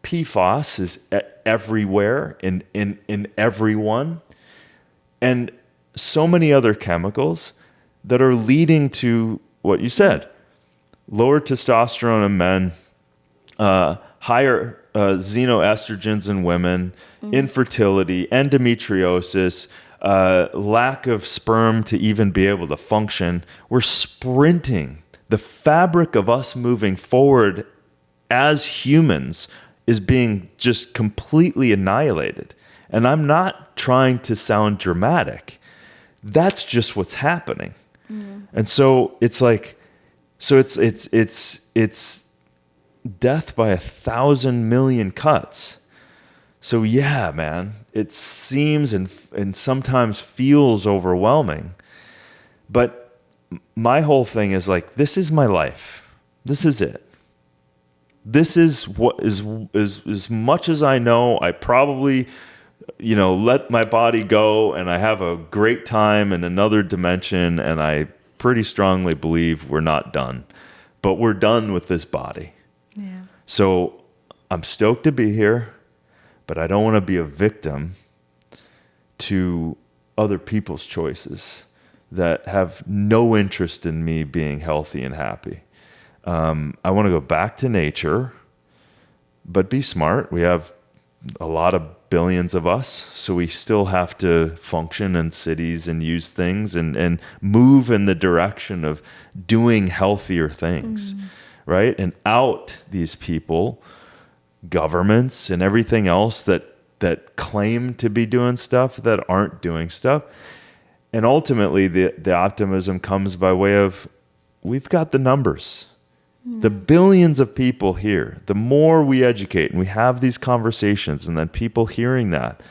PFOS is everywhere in everyone. And so many other chemicals that are leading to what you said: lower testosterone in men, higher xenoestrogens in women, infertility, endometriosis, lack of sperm to even be able to function. We're sprinting. The fabric of us moving forward as humans is being just completely annihilated. And I'm not trying to sound dramatic. That's just what's happening. And so it's like, it's death by 1,000 million cuts. So yeah, man, it seems and sometimes feels overwhelming. But my whole thing is like, this is my life. This is it. This is what is as much as I know. I probably, let my body go and I have a great time in another dimension, and I pretty strongly believe we're not done. But we're done with this body. Yeah. So I'm stoked to be here, but I don't want to be a victim to other people's choices that have no interest in me being healthy and happy. I want to go back to nature, but be smart. We have a lot of billions of us, so we still have to function in cities and use things and move in the direction of doing healthier things, right? And out these people, governments and everything else that claim to be doing stuff that aren't doing stuff. And ultimately, the optimism comes by way of, we've got the numbers. The billions of people here, the more we educate and we have these conversations, and then people hearing that,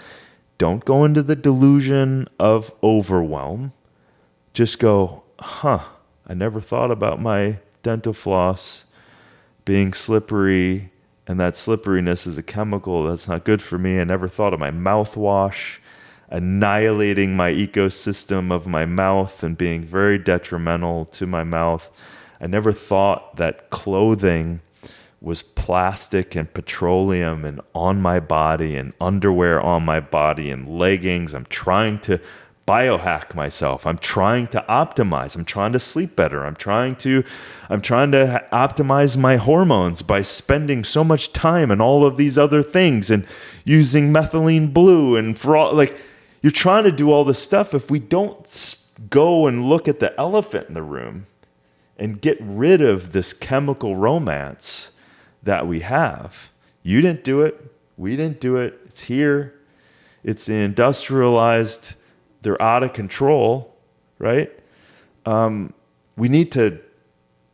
don't go into the delusion of overwhelm. Just go, I never thought about my dental floss being slippery, and that slipperiness is a chemical that's not good for me. I never thought of my mouthwash annihilating my ecosystem of my mouth and being very detrimental to my mouth. I never thought that clothing was plastic and petroleum and on my body and underwear on my body and leggings. I'm trying to biohack myself. I'm trying to optimize. I'm trying to sleep better. I'm trying to optimize my hormones by spending so much time and all of these other things and using methylene blue and for all, like, you're trying to do all this stuff. If we don't go and look at the elephant in the room and get rid of this chemical romance that we have, you didn't do it. We didn't do it. It's here. It's industrialized. They're out of control, right? We need to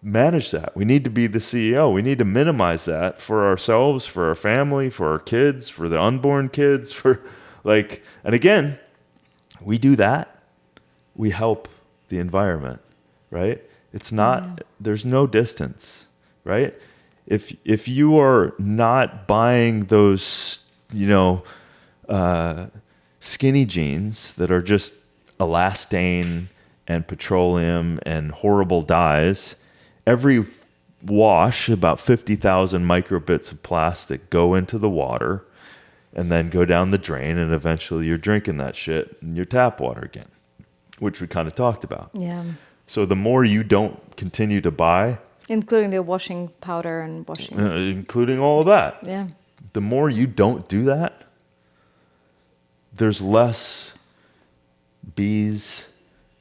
manage that. We need to be the CEO. We need to minimize that for ourselves, for our family, for our kids, for the unborn kids, and again, we do that. We help the environment, right? It's not, there's no distance, right? If you are not buying those, skinny jeans that are just elastane and petroleum and horrible dyes, every wash, about 50,000 microbits of plastic go into the water and then go down the drain, and eventually you're drinking that shit in your tap water again, which we kind of talked about. Yeah. So the more you don't continue to buy, including the washing powder and washing, including all of that, yeah, the more you don't do that, there's less bees,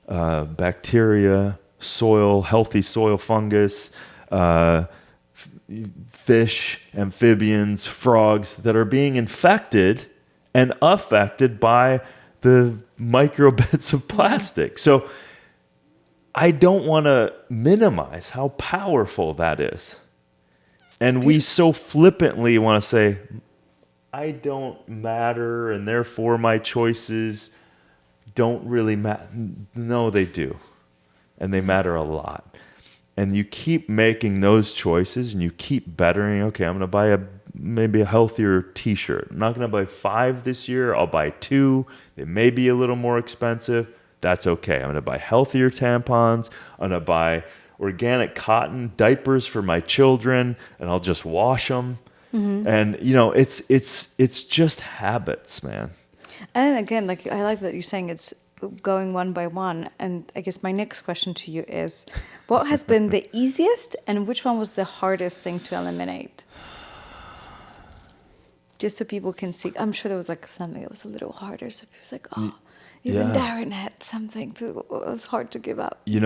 bacteria, soil, healthy soil fungus, fish, amphibians, frogs that are being infected and affected by the microbits of plastic. So I don't want to minimize how powerful that is. And we so flippantly want to say, I don't matter, and therefore my choices don't really matter. No, they do. And they matter a lot. And you keep making those choices, and you keep bettering. Okay, I'm going to buy maybe a healthier t-shirt. I'm not going to buy 5 this year. I'll buy 2. They may be a little more expensive. That's okay. I'm going to buy healthier tampons. I'm going to buy organic cotton diapers for my children, and I'll just wash them. Mm-hmm. And it's just habits, man. And again, like, I like that you're saying it's going one by one. And I guess my next question to you is, what has been the easiest and which one was the hardest thing to eliminate? Just so people can see. I'm sure there was like something that was a little harder. So people's like, oh, even Darin had something it was hard to give up. It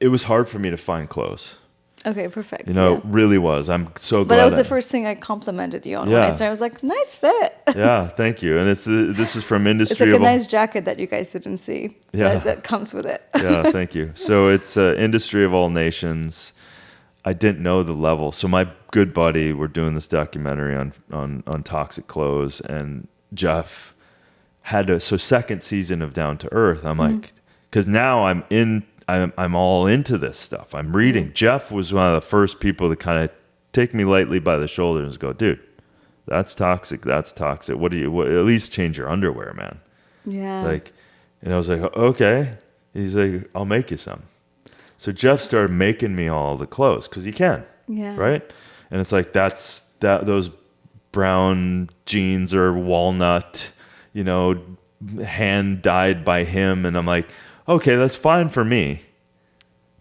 was hard for me to find clothes. Okay, perfect. It really was. I'm so glad. But that was the first thing I complimented you on when I started. I was like, nice fit. Yeah, thank you. And this is from industry. It's like a nice jacket that you guys didn't see. Yeah. That comes with it. Yeah, thank you. So it's industry of all nations. I didn't know the level. So my good buddy, we're doing this documentary on toxic clothes, and Jeff so second season of Down to Earth. I'm like, because now I'm all into this stuff. I'm reading. Mm-hmm. Jeff was one of the first people to kind of take me lightly by the shoulder and go, dude, that's toxic. That's toxic. At least change your underwear, man. Yeah. And I was like, okay. He's like, I'll make you some. So Jeff started making me all the clothes because he can. Yeah. Right. And it's like, those brown jeans are walnut, hand dyed by him. And I'm like, okay, that's fine for me,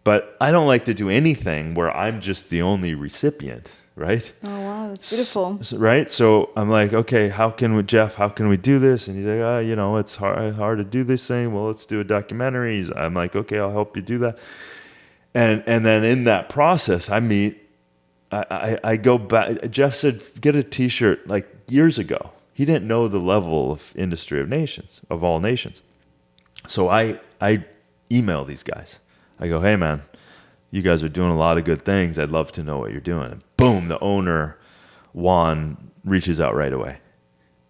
but I don't like to do anything where I'm just the only recipient, right? Oh, wow, that's beautiful. Right? So I'm like, okay, how can we do this? And he's like, it's hard to do this thing. Well, let's do a documentary. I'm like, okay, I'll help you do that. And then in that process, I go back. Jeff said, get a t-shirt like years ago. He didn't know the level of industry of all nations. So I email these guys. I go, hey, man, you guys are doing a lot of good things. I'd love to know what you're doing. And boom, the owner, Juan, reaches out right away.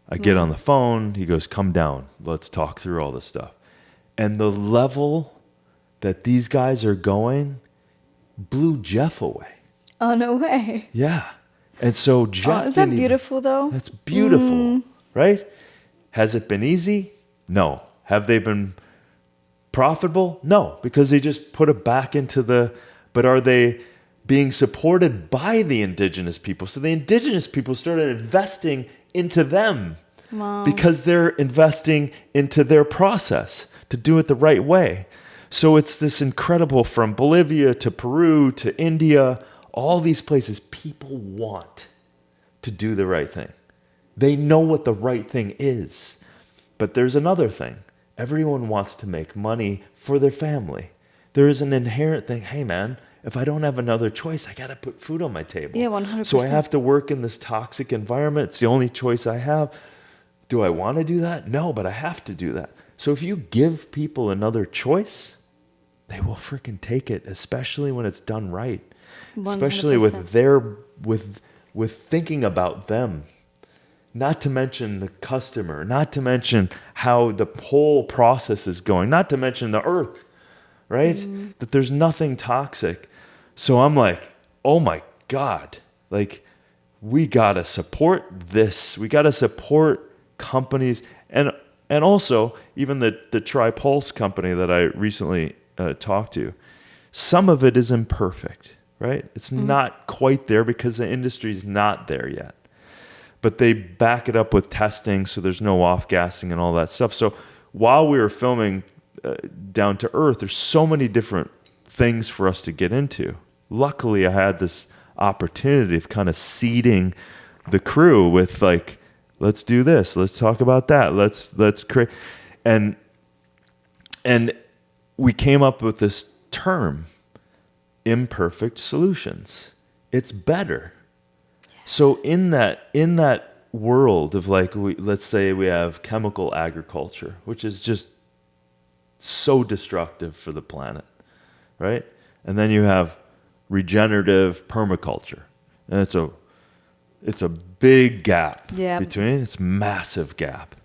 I get on the phone. He goes, come down. Let's talk through all this stuff. And the level that these guys are going blew Jeff away. Oh, no way. Yeah. And so Jeff is that beautiful, though? That's beautiful, right? Has it been easy? No. Have they been Profitable? No, because they just put it back into but are they being supported by the indigenous people? So the indigenous people started investing into them. Wow. Because they're investing into their process to do it the right way. So it's this incredible, from Bolivia to Peru to India, all these places, people want to do the right thing. They know what the right thing is. But there's another thing. Everyone wants to make money for their family. There is an inherent thing, hey man, if I don't have another choice, I got to put food on my table. Yeah, 100%. So I have to work in this toxic environment. It's the only choice I have. Do I want to do that? No, but I have to do that. So if you give people another choice, they will freaking take it, especially when it's done right. 100%. Especially with thinking about them. Not to mention the customer, not to mention how the whole process is going, not to mention the earth, right? Mm-hmm. That there's nothing toxic. So I'm like, oh my God, like we got to support this. We got to support companies. And also even the Tripulse company that I recently talked to, some of it is imperfect, right? It's not quite there because the industry's not there yet. But they back it up with testing, so there's no off-gassing and all that stuff. So while we were filming Down to Earth, there's so many different things for us to get into. Luckily, I had this opportunity of kind of seeding the crew with like, let's do this, let's talk about that, let's create, and we came up with this term, imperfect solutions. It's better. So in that world of like, let's say we have chemical agriculture, which is just so destructive for the planet, right? And then you have regenerative permaculture, and it's a big gap between. It's a massive gap,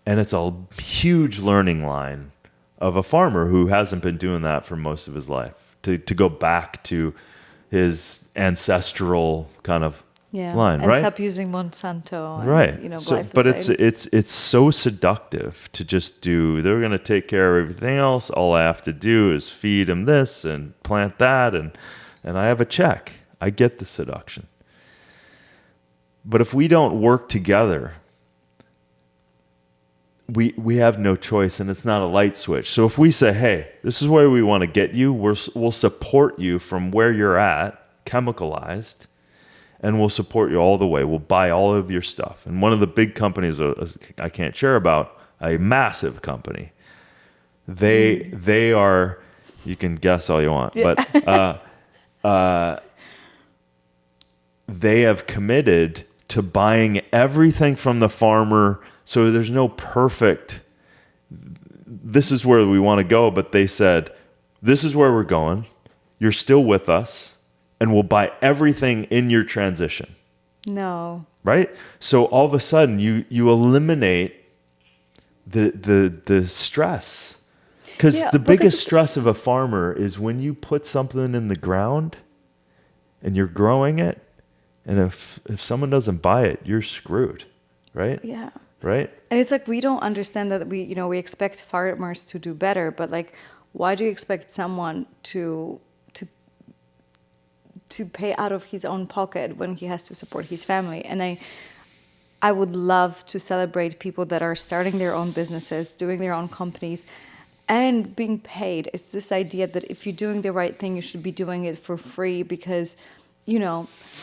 and it's a huge learning line of a farmer who hasn't been doing that for most of his life to go back to his ancestral kind of line, and right? stop using Monsanto, and, right? glyphosate. But it's so seductive to just do. They're going to take care of everything else. All I have to do is feed them this and plant that, and I have a check. I get the seduction. But if we don't work together, we have no choice, and it's not a light switch. So if we say, hey, this is where we want to get you, we'll support you from where you're at, chemicalized, and we'll support you all the way. We'll buy all of your stuff. And one of the big companies I can't share about, a massive company, they are, you can guess all you want, but they have committed to buying everything from the farmer. So there's no perfect, this is where we want to go, but they said, this is where we're going. You're still with us, and we'll buy everything in your transition. No. Right? So all of a sudden you eliminate the stress. Because the biggest stress of a farmer is when you put something in the ground and you're growing it, and if someone doesn't buy it, you're screwed. Right? Yeah. Right? And it's like, we don't understand that we expect farmers to do better, but like, why do you expect someone to pay out of his own pocket when he has to support his family? And I would love to celebrate people that are starting their own businesses, doing their own companies, and being paid. It's this idea that if you're doing the right thing, you should be doing it for free because,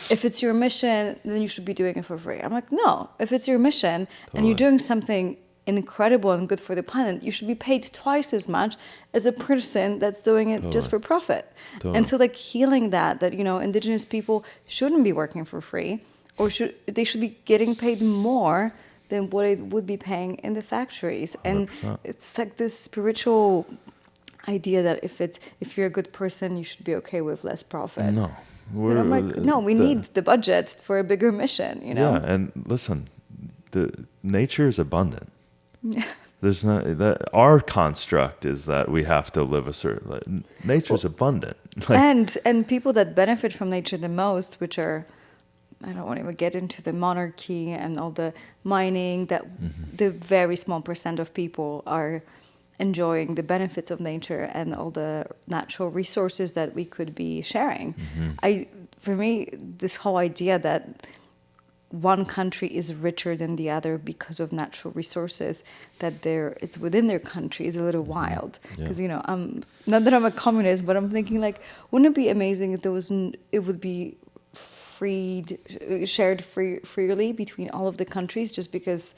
if it's your mission, then you should be doing it for free. I'm like, no, if it's your mission and you're doing something incredible and good for the planet, you should be paid twice as much as a person that's doing it just for profit. And so like healing that indigenous people shouldn't be working for free, or they should be getting paid more than what it would be paying in the factories. 100%. And it's like this spiritual idea that if you're a good person, you should be okay with less profit. No. I'm like, no, we need the budget for a bigger mission, Yeah, and listen, the nature is abundant. Yeah. There's not that our construct is that we have to live a certain. Nature's abundant, and people that benefit from nature the most, which are, I don't want to even get into the monarchy and all the mining. That the very small percent of people are enjoying the benefits of nature and all the natural resources that we could be sharing. For me, this whole idea that one country is richer than the other because of natural resources that it's within their country is a little wild. Because I'm not that I'm a communist, but I'm thinking like, wouldn't it be amazing if it would be shared freely between all of the countries, just because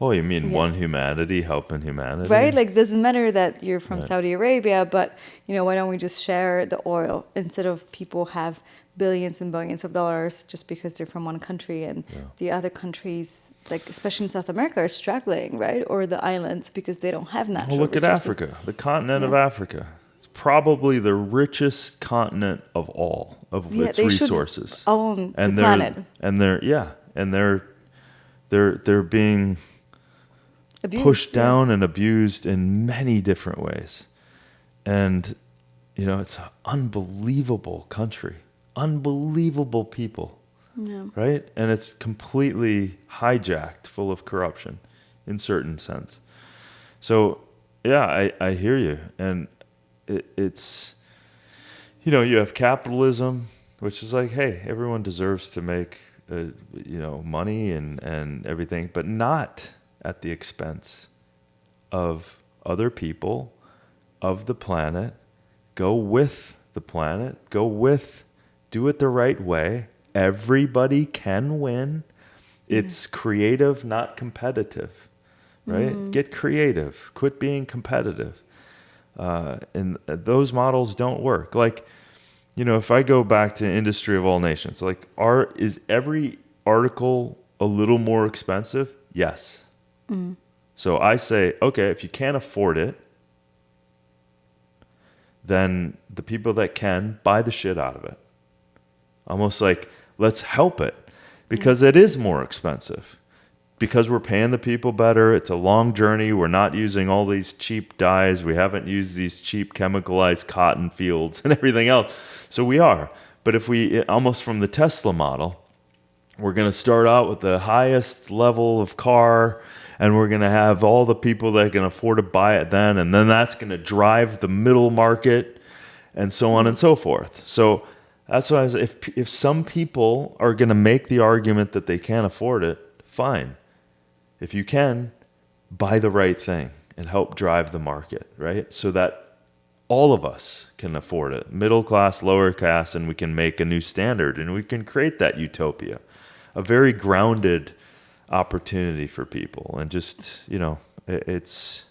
Oh, you mean one humanity helping humanity? right? Like, doesn't matter that you're from Saudi Arabia, but why don't we just share the oil instead of people have billions and billions of dollars just because they're from one country, and the other countries, like especially in South America, are struggling, right? Or the islands, because they don't have natural look resources. at Africa, the continent of Africa. It's probably the richest continent of all of its resources. Should own the planet. They're being Abused, pushed down and abused in many different ways. And, it's an unbelievable country, unbelievable people, right? And it's completely hijacked, full of corruption in certain sense. So, I hear you. And it's, you have capitalism, which is like, hey, everyone deserves to make, money and everything, but not at the expense of other people, of the planet. Go with the planet. Do it the right way. Everybody can win. It's creative, not competitive, right? Get creative. Quit being competitive. And those models don't work. Like, if I go back to industry of all nations, like, is every article a little more expensive? Yes. So I say, okay, if you can't afford it, then the people that can, buy the shit out of it. Almost like, let's help it, because it is more expensive. Because we're paying the people better. It's a long journey. We're not using all these cheap dyes. We haven't used these cheap chemicalized cotton fields and everything else. So we are. But if almost from the Tesla model, we're going to start out with the highest level of car, and we're going to have all the people that can afford to buy it then, and then that's going to drive the middle market, and so on and so forth. So that's why I say, if some people are going to make the argument that they can't afford it, fine. If you can, buy the right thing and help drive the market, right? So that all of us can afford it, middle class, lower class, and we can make a new standard, and we can create that utopia, a very grounded opportunity for people. And just, it's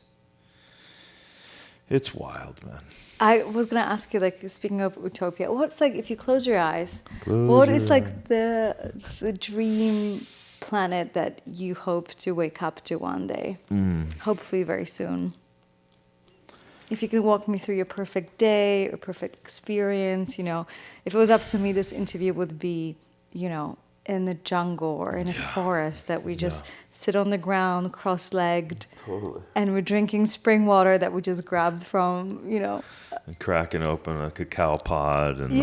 wild, man. I was going to ask you, like, speaking of utopia, what's like, if you close your eyes, what is like the dream planet that you hope to wake up to one day? Hopefully very soon. If you can walk me through your perfect day or perfect experience, if it was up to me, this interview would be, in the jungle or in a forest, that we just sit on the ground cross-legged, and we're drinking spring water that we just grabbed from, And cracking open a cacao pod. And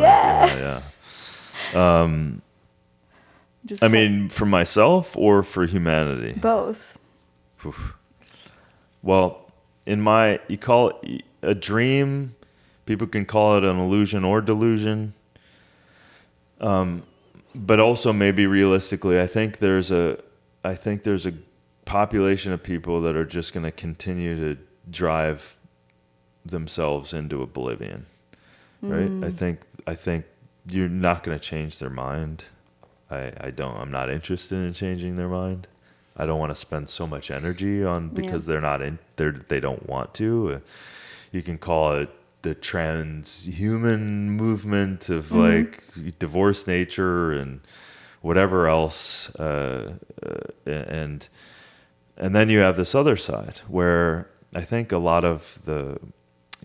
mean, for myself or for humanity? Both. Oof. Well, you call it a dream. People can call it an illusion or delusion. But also, maybe realistically, I think there's a population of people that are just going to continue to drive themselves into oblivion, right? I think you're not going to change their mind. I'm not interested in changing their mind. I don't want to spend so much energy on, because they don't want to. You can call it the transhuman movement of like divorce nature and whatever else, and then you have this other side where I think a lot of the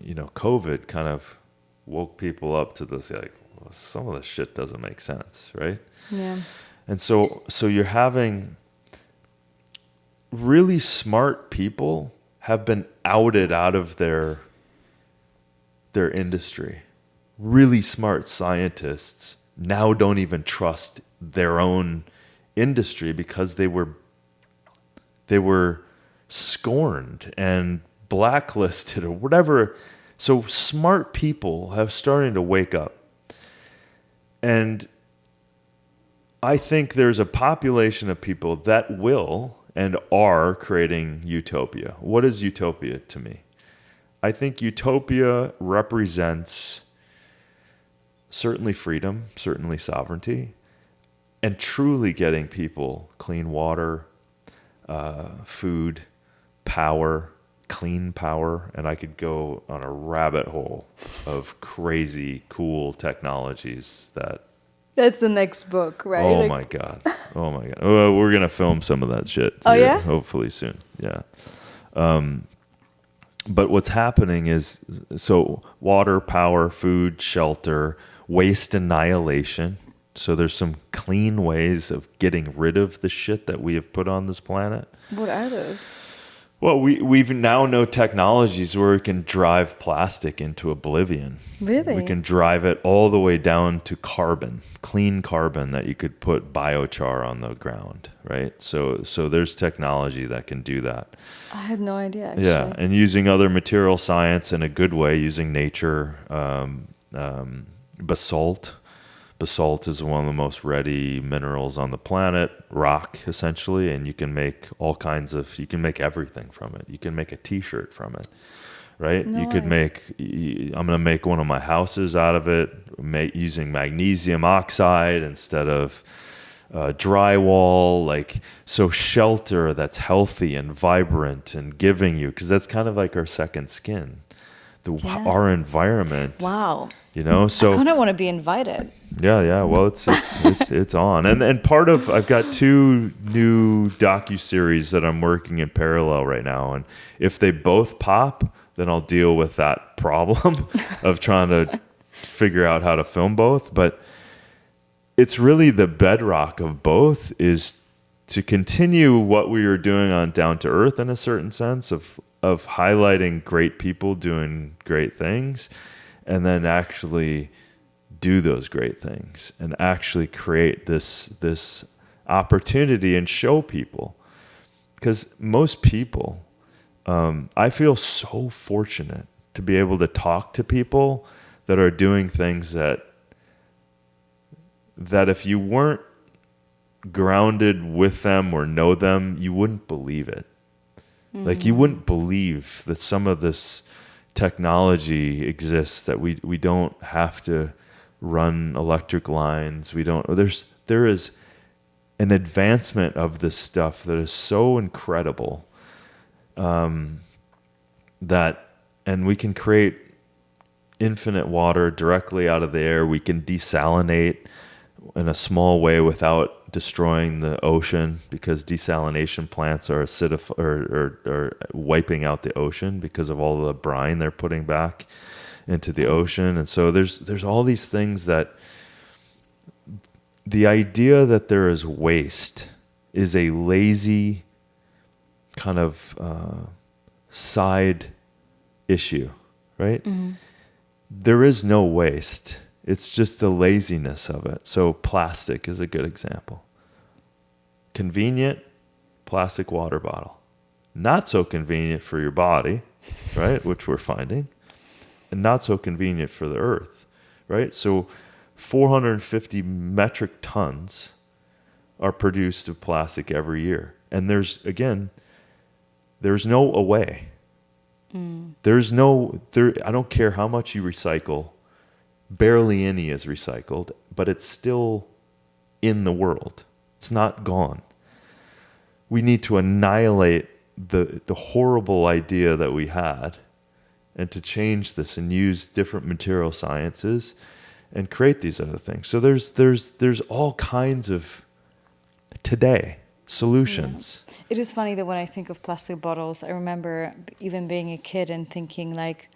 COVID kind of woke people up to this, like, well, some of this shit doesn't make sense, right? Yeah. And so you're having really smart people have been outed out of their industry. Really smart scientists now don't even trust their own industry because they were scorned and blacklisted or whatever. So smart people have started to wake up. And I think there's a population of people that will and are creating utopia. What is utopia to me? I think utopia represents certainly freedom, certainly sovereignty, and truly getting people clean water, food, power, clean power. And I could go on a rabbit hole of crazy, cool technologies that... That's the next book, right? Oh my God. Oh my God. Well, we're going to film some of that shit too, yeah? hopefully soon. Yeah. But what's happening is, so water, power, food, shelter, waste annihilation. So there's some clean ways of getting rid of the shit that we have put on this planet. What are those? Well, we've now know technologies where we can drive plastic into oblivion. Really? We can drive it all the way down to carbon, clean carbon that you could put biochar on the ground, right? So there's technology that can do that. I had no idea, actually. Yeah, and using other material science in a good way, using nature, basalt. Basalt is one of the most ready minerals on the planet, rock essentially, and you can make all kinds of, you can make everything from it. You can make a t-shirt from it, right? No you could way. I'm going to make one of my houses out of it, using magnesium oxide instead of drywall, like, so shelter that's healthy and vibrant and giving you, because that's kind of like our second skin, our environment. Wow. You know, so I kind of want to be invited. yeah. Well, it's on, and part of, I've got 2 new docuseries that I'm working in parallel right now, and if they both pop, then I'll deal with that problem of trying to figure out how to film both. But it's really the bedrock of both is to continue what we were doing on Down to Earth in a certain sense of highlighting great people doing great things, and then actually do those great things and actually create this opportunity and show people. Because most people, I feel so fortunate to be able to talk to people that are doing things that if you weren't grounded with them or know them, you wouldn't believe it. Like, you wouldn't believe that some of this technology exists, that we don't have to run electric lines. There is an advancement of this stuff that is so incredible, and we can create infinite water directly out of the air. We can desalinate in a small way without destroying the ocean, because desalination plants are are wiping out the ocean because of all the brine they're putting back into the ocean. And so there's all these things that the idea that there is waste is a lazy kind of side issue, right? Mm-hmm. There is no waste. It's just the laziness of it. So plastic is a good example. Convenient, plastic water bottle. Not so convenient for your body, right? Which we're finding. And not so convenient for the earth, right? So 450 metric tons are produced of plastic every year. And there's no away. I don't care how much you recycle, barely any is recycled, but it's still in the world. It's not gone. We need to annihilate the horrible idea that we had, and to change this and use different material sciences and create these other things. So there's all kinds of today solutions. Yeah. It is funny that when I think of plastic bottles, I remember even being a kid and thinking, like,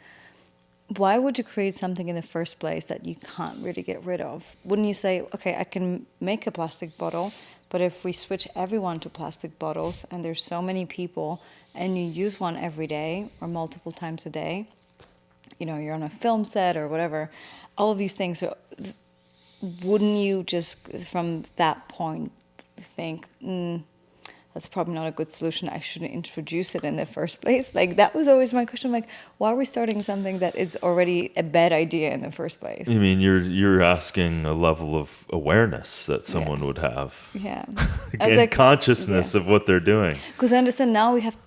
why would you create something in the first place that you can't really get rid of? Wouldn't you say, okay, I can make a plastic bottle, but if we switch everyone to plastic bottles, and there's so many people, and you use one every day or multiple times a day, you know, you're on a film set or whatever, all of these things, wouldn't you just from that point think, that's probably not a good solution. I shouldn't introduce it in the first place. Like that was always my question. Like, why are we starting something that is already a bad idea in the first place? I mean, you're asking a level of awareness that someone would have. Yeah. And consciousness of what they're doing. Because I understand now we have,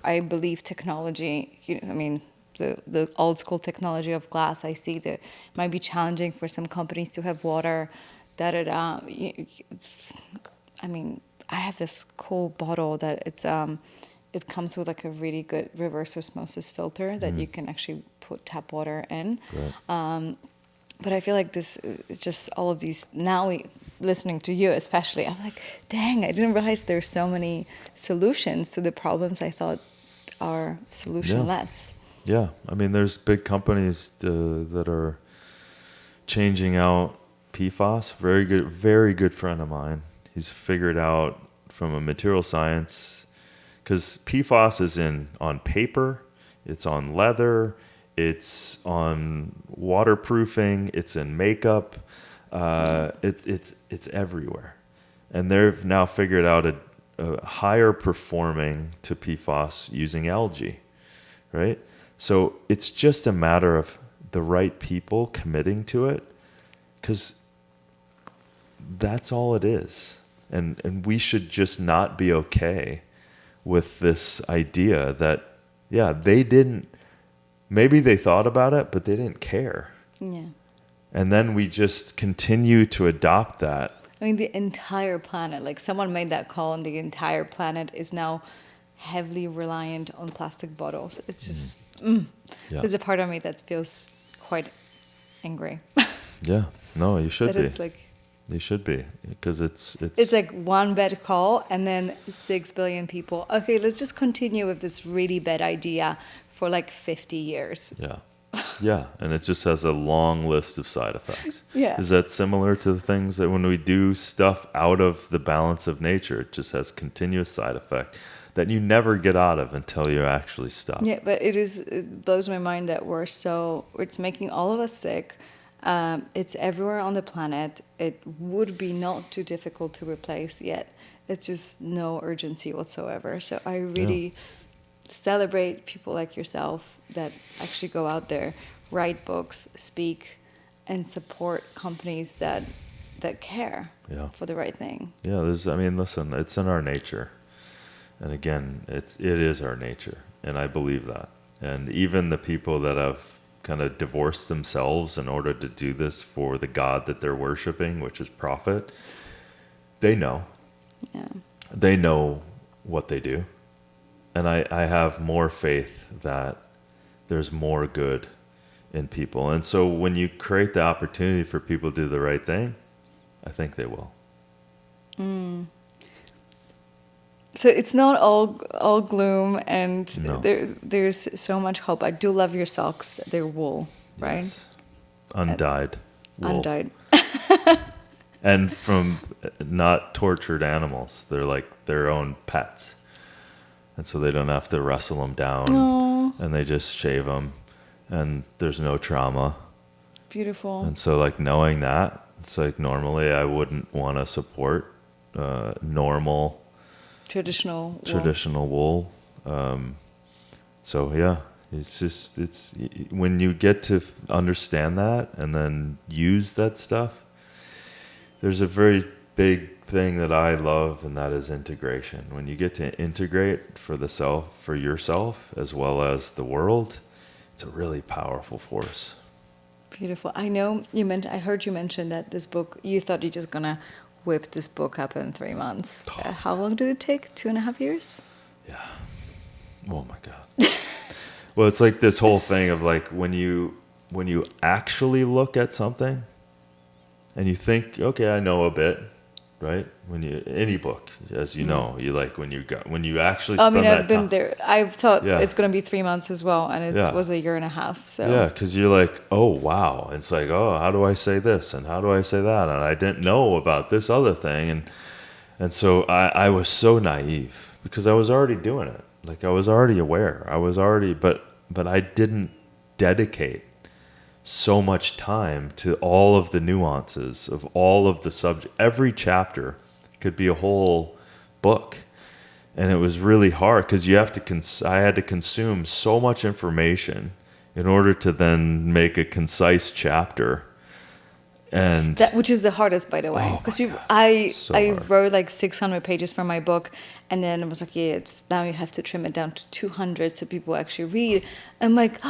I believe, technology. I mean, the old school technology of glass. I see that it might be challenging for some companies to have water. I mean, I have this cool bottle that it comes with like a really good reverse osmosis filter that you can actually put tap water in. Right. But I feel like this is just all of these, now listening to you especially, I'm like, dang, I didn't realize there's so many solutions to the problems I thought are solutionless. Yeah. I mean, there's big companies that are changing out PFOS. Very good friend of mine. He's figured out from a material science, because PFOS is on paper, it's on leather, it's on waterproofing, it's in makeup, it's everywhere, and they've now figured out a higher performing to PFOS using algae, right? So it's just a matter of the right people committing to it, because that's all it is, and we should just not be okay with this idea that maybe they thought about it, but they didn't care. Yeah. And then we just continue to adopt that. I mean, the entire planet, like someone made that call, and the entire planet is now heavily reliant on plastic bottles. It's just, there's a part of me that feels quite angry. Yeah, no, you should be. It's like, you should be, because it's like one bad call and then 6 billion people. Okay, let's just continue with this really bad idea for like 50 years. Yeah, and it just has a long list of side effects. Yeah. Is that similar to the things that when we do stuff out of the balance of nature, it just has continuous side effect that you never get out of until you actually stop? Yeah, but it blows my mind that it's making all of us sick. It's everywhere on the planet. It would be not too difficult to replace, yet it's just no urgency whatsoever. So I really celebrate people like yourself that actually go out there, write books, speak, and support companies that care for the right thing. Yeah, listen, it's in our nature. And again, it is our nature, and I believe that. And even the people that have kind of divorced themselves in order to do this for the God that they're worshiping, which is profit, they know. Yeah. They know what they do. And I have more faith that there's more good in people. And so when you create the opportunity for people to do the right thing, I think they will. So it's not all gloom, and No. there's so much hope. I do love your socks. They're wool, right? Yes. Undyed wool. Undyed. And from not tortured animals. They're like their own pets. And so they don't have to wrestle them down. Aww. And they just shave them. And there's no trauma. Beautiful. And so like knowing that, it's like normally I wouldn't want to support normal traditional wool. So yeah, it's when you get to understand that and then use that stuff, there's a very big thing that I love, and that is integration. When you get to integrate for yourself as well as the world, it's a really powerful force. Beautiful. I heard you mention that this book, you thought you're just gonna whip this book up in 3 months. How long did it take? 2.5 years? Yeah. Oh my God. Well, it's like this whole thing of like when you actually look at something and you think, okay, I know a bit, right? Any book, as you know, you like when you actually spend that time. I've been there. I thought it's going to be 3 months as well, and it was 1.5 years. So yeah, because you're like, oh wow, and it's like, oh, how do I say this and how do I say that, and I didn't know about this other thing, and so I was so naive because I was already doing it. Like I was already aware. But I didn't dedicate so much time to all of the nuances of all of the subject. Every chapter could be a whole book. And it was really hard because you have to I had to consume so much information in order to then make a concise chapter. And which is the hardest, by the way, because I wrote like 600 pages for my book, and then I was like, now you have to trim it down to 200 so people actually read. I'm like,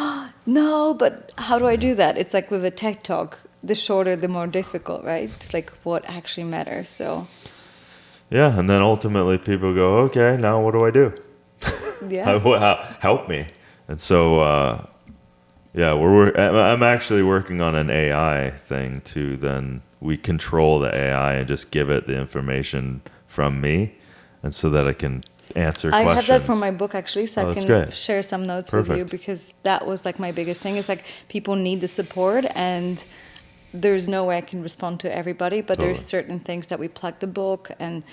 no, but how do I do that? It's like with a TED Talk, the shorter, the more difficult, right? It's like what actually matters. So. Yeah, and then ultimately people go, okay, now what do I do? Yeah. Help me. And so, I'm actually working on an AI thing to then we control the AI and just give it the information from me, and so that I can answer questions. I have that for my book actually, so I can share some notes with you, because that was like my biggest thing. Is like people need the support, and there's no way I can respond to everybody, but there's certain things that we plug the book and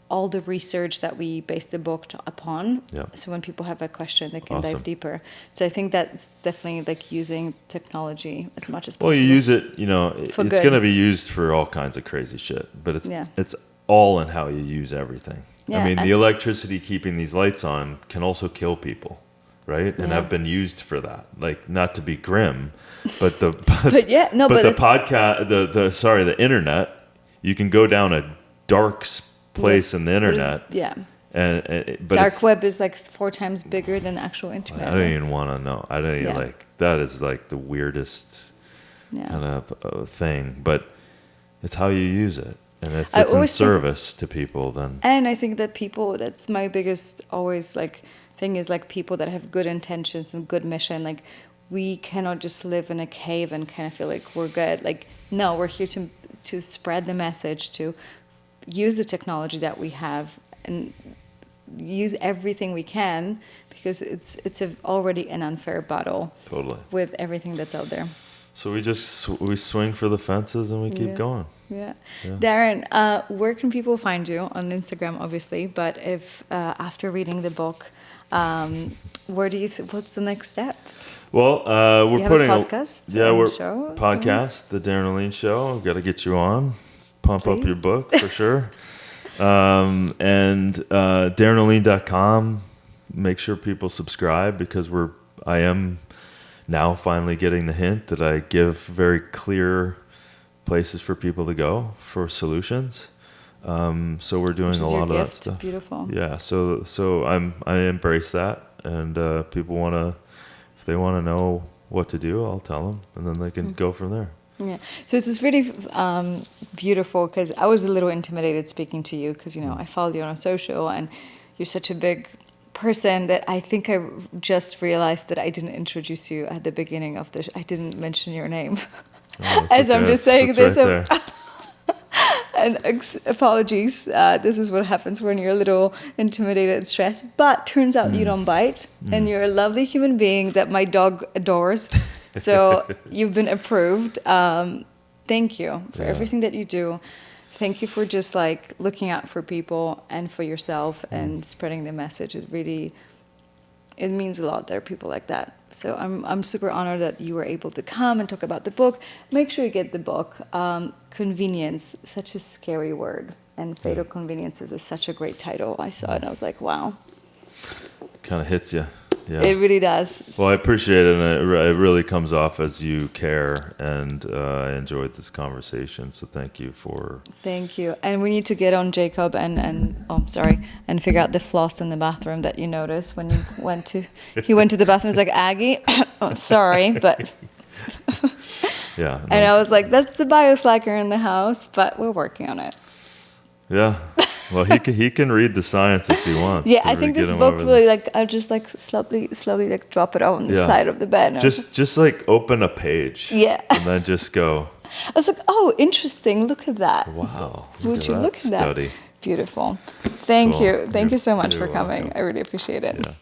all the research that we base the book upon. Yep. So when people have a question, they can dive deeper. So I think that's definitely like using technology as much as possible. Well, you use it, it's going to be used for all kinds of crazy shit, but it's all in how you use everything. Yeah, I mean, the electricity keeping these lights on can also kill people, right? And have been used for that. Like, not to be grim, but the podcast, the internet, you can go down a dark place in the internet. But dark web is like 4 times bigger than the actual internet. I don't even want to know. I don't even that is like the weirdest kind of thing, but it's how you use it. And if it's in service to people, then. And I think that that's my biggest always like thing, is like people that have good intentions and good mission. Like, we cannot just live in a cave and kind of feel like we're good. Like, no, we're here to spread the message, to use the technology that we have and use everything we can, because it's already an unfair battle. Totally. With everything that's out there. So we swing for the fences and we keep going. Yeah. Darin, where can people find you? On Instagram, obviously, but if after reading the book, where do you what's the next step? Well, we're putting a podcast. Show, podcast, the Darin Olien Show. We've got to get you on, pump up your book for sure. And DarinOlien.com. Make sure people subscribe, because I am now finally getting the hint that I give very clear places for people to go for solutions. So we're doing a lot of that stuff. Beautiful. Yeah. So I embrace that, and people if they want to know what to do, I'll tell them, and then they can go from there. Yeah. So it's really beautiful, because I was a little intimidated speaking to you, because I followed you on social, and you're such a big person that I think I just realized that I didn't introduce you at the beginning of I didn't mention your name. As I'm just saying this. Right and apologies. This is what happens when you're a little intimidated and stressed. But turns out you don't bite, and you're a lovely human being that my dog adores. So you've been approved. Thank you for everything that you do. Thank you for just like looking out for people and for yourself and spreading the message. It means a lot. There are people like that. So I'm super honored that you were able to come and talk about the book. Make sure you get the book. Convenience, such a scary word, and Fatal Conveniences is such a great title. I saw it and I was like, wow. Kind of hits you. Yeah. It really does. Well, I appreciate it, and it really comes off as you care, and I enjoyed this conversation, so thank you. Thank you. And we need to get on Jacob and figure out the floss in the bathroom that you noticed when you went to the bathroom. It was like, Aggie, sorry, but... Yeah. No. And I was like, that's the bioslacker in the house, but we're working on it. Yeah. Well, he can read the science if he wants. Yeah, I think this book really I'll just slowly drop it on the side of the bed. Just like open a page. Yeah. And then just go. I was like, oh, interesting. Look at that. Wow. Would you look at that? Study. Beautiful. Thank you. Thank you so much You're for coming. welcome. I really appreciate it. Yeah.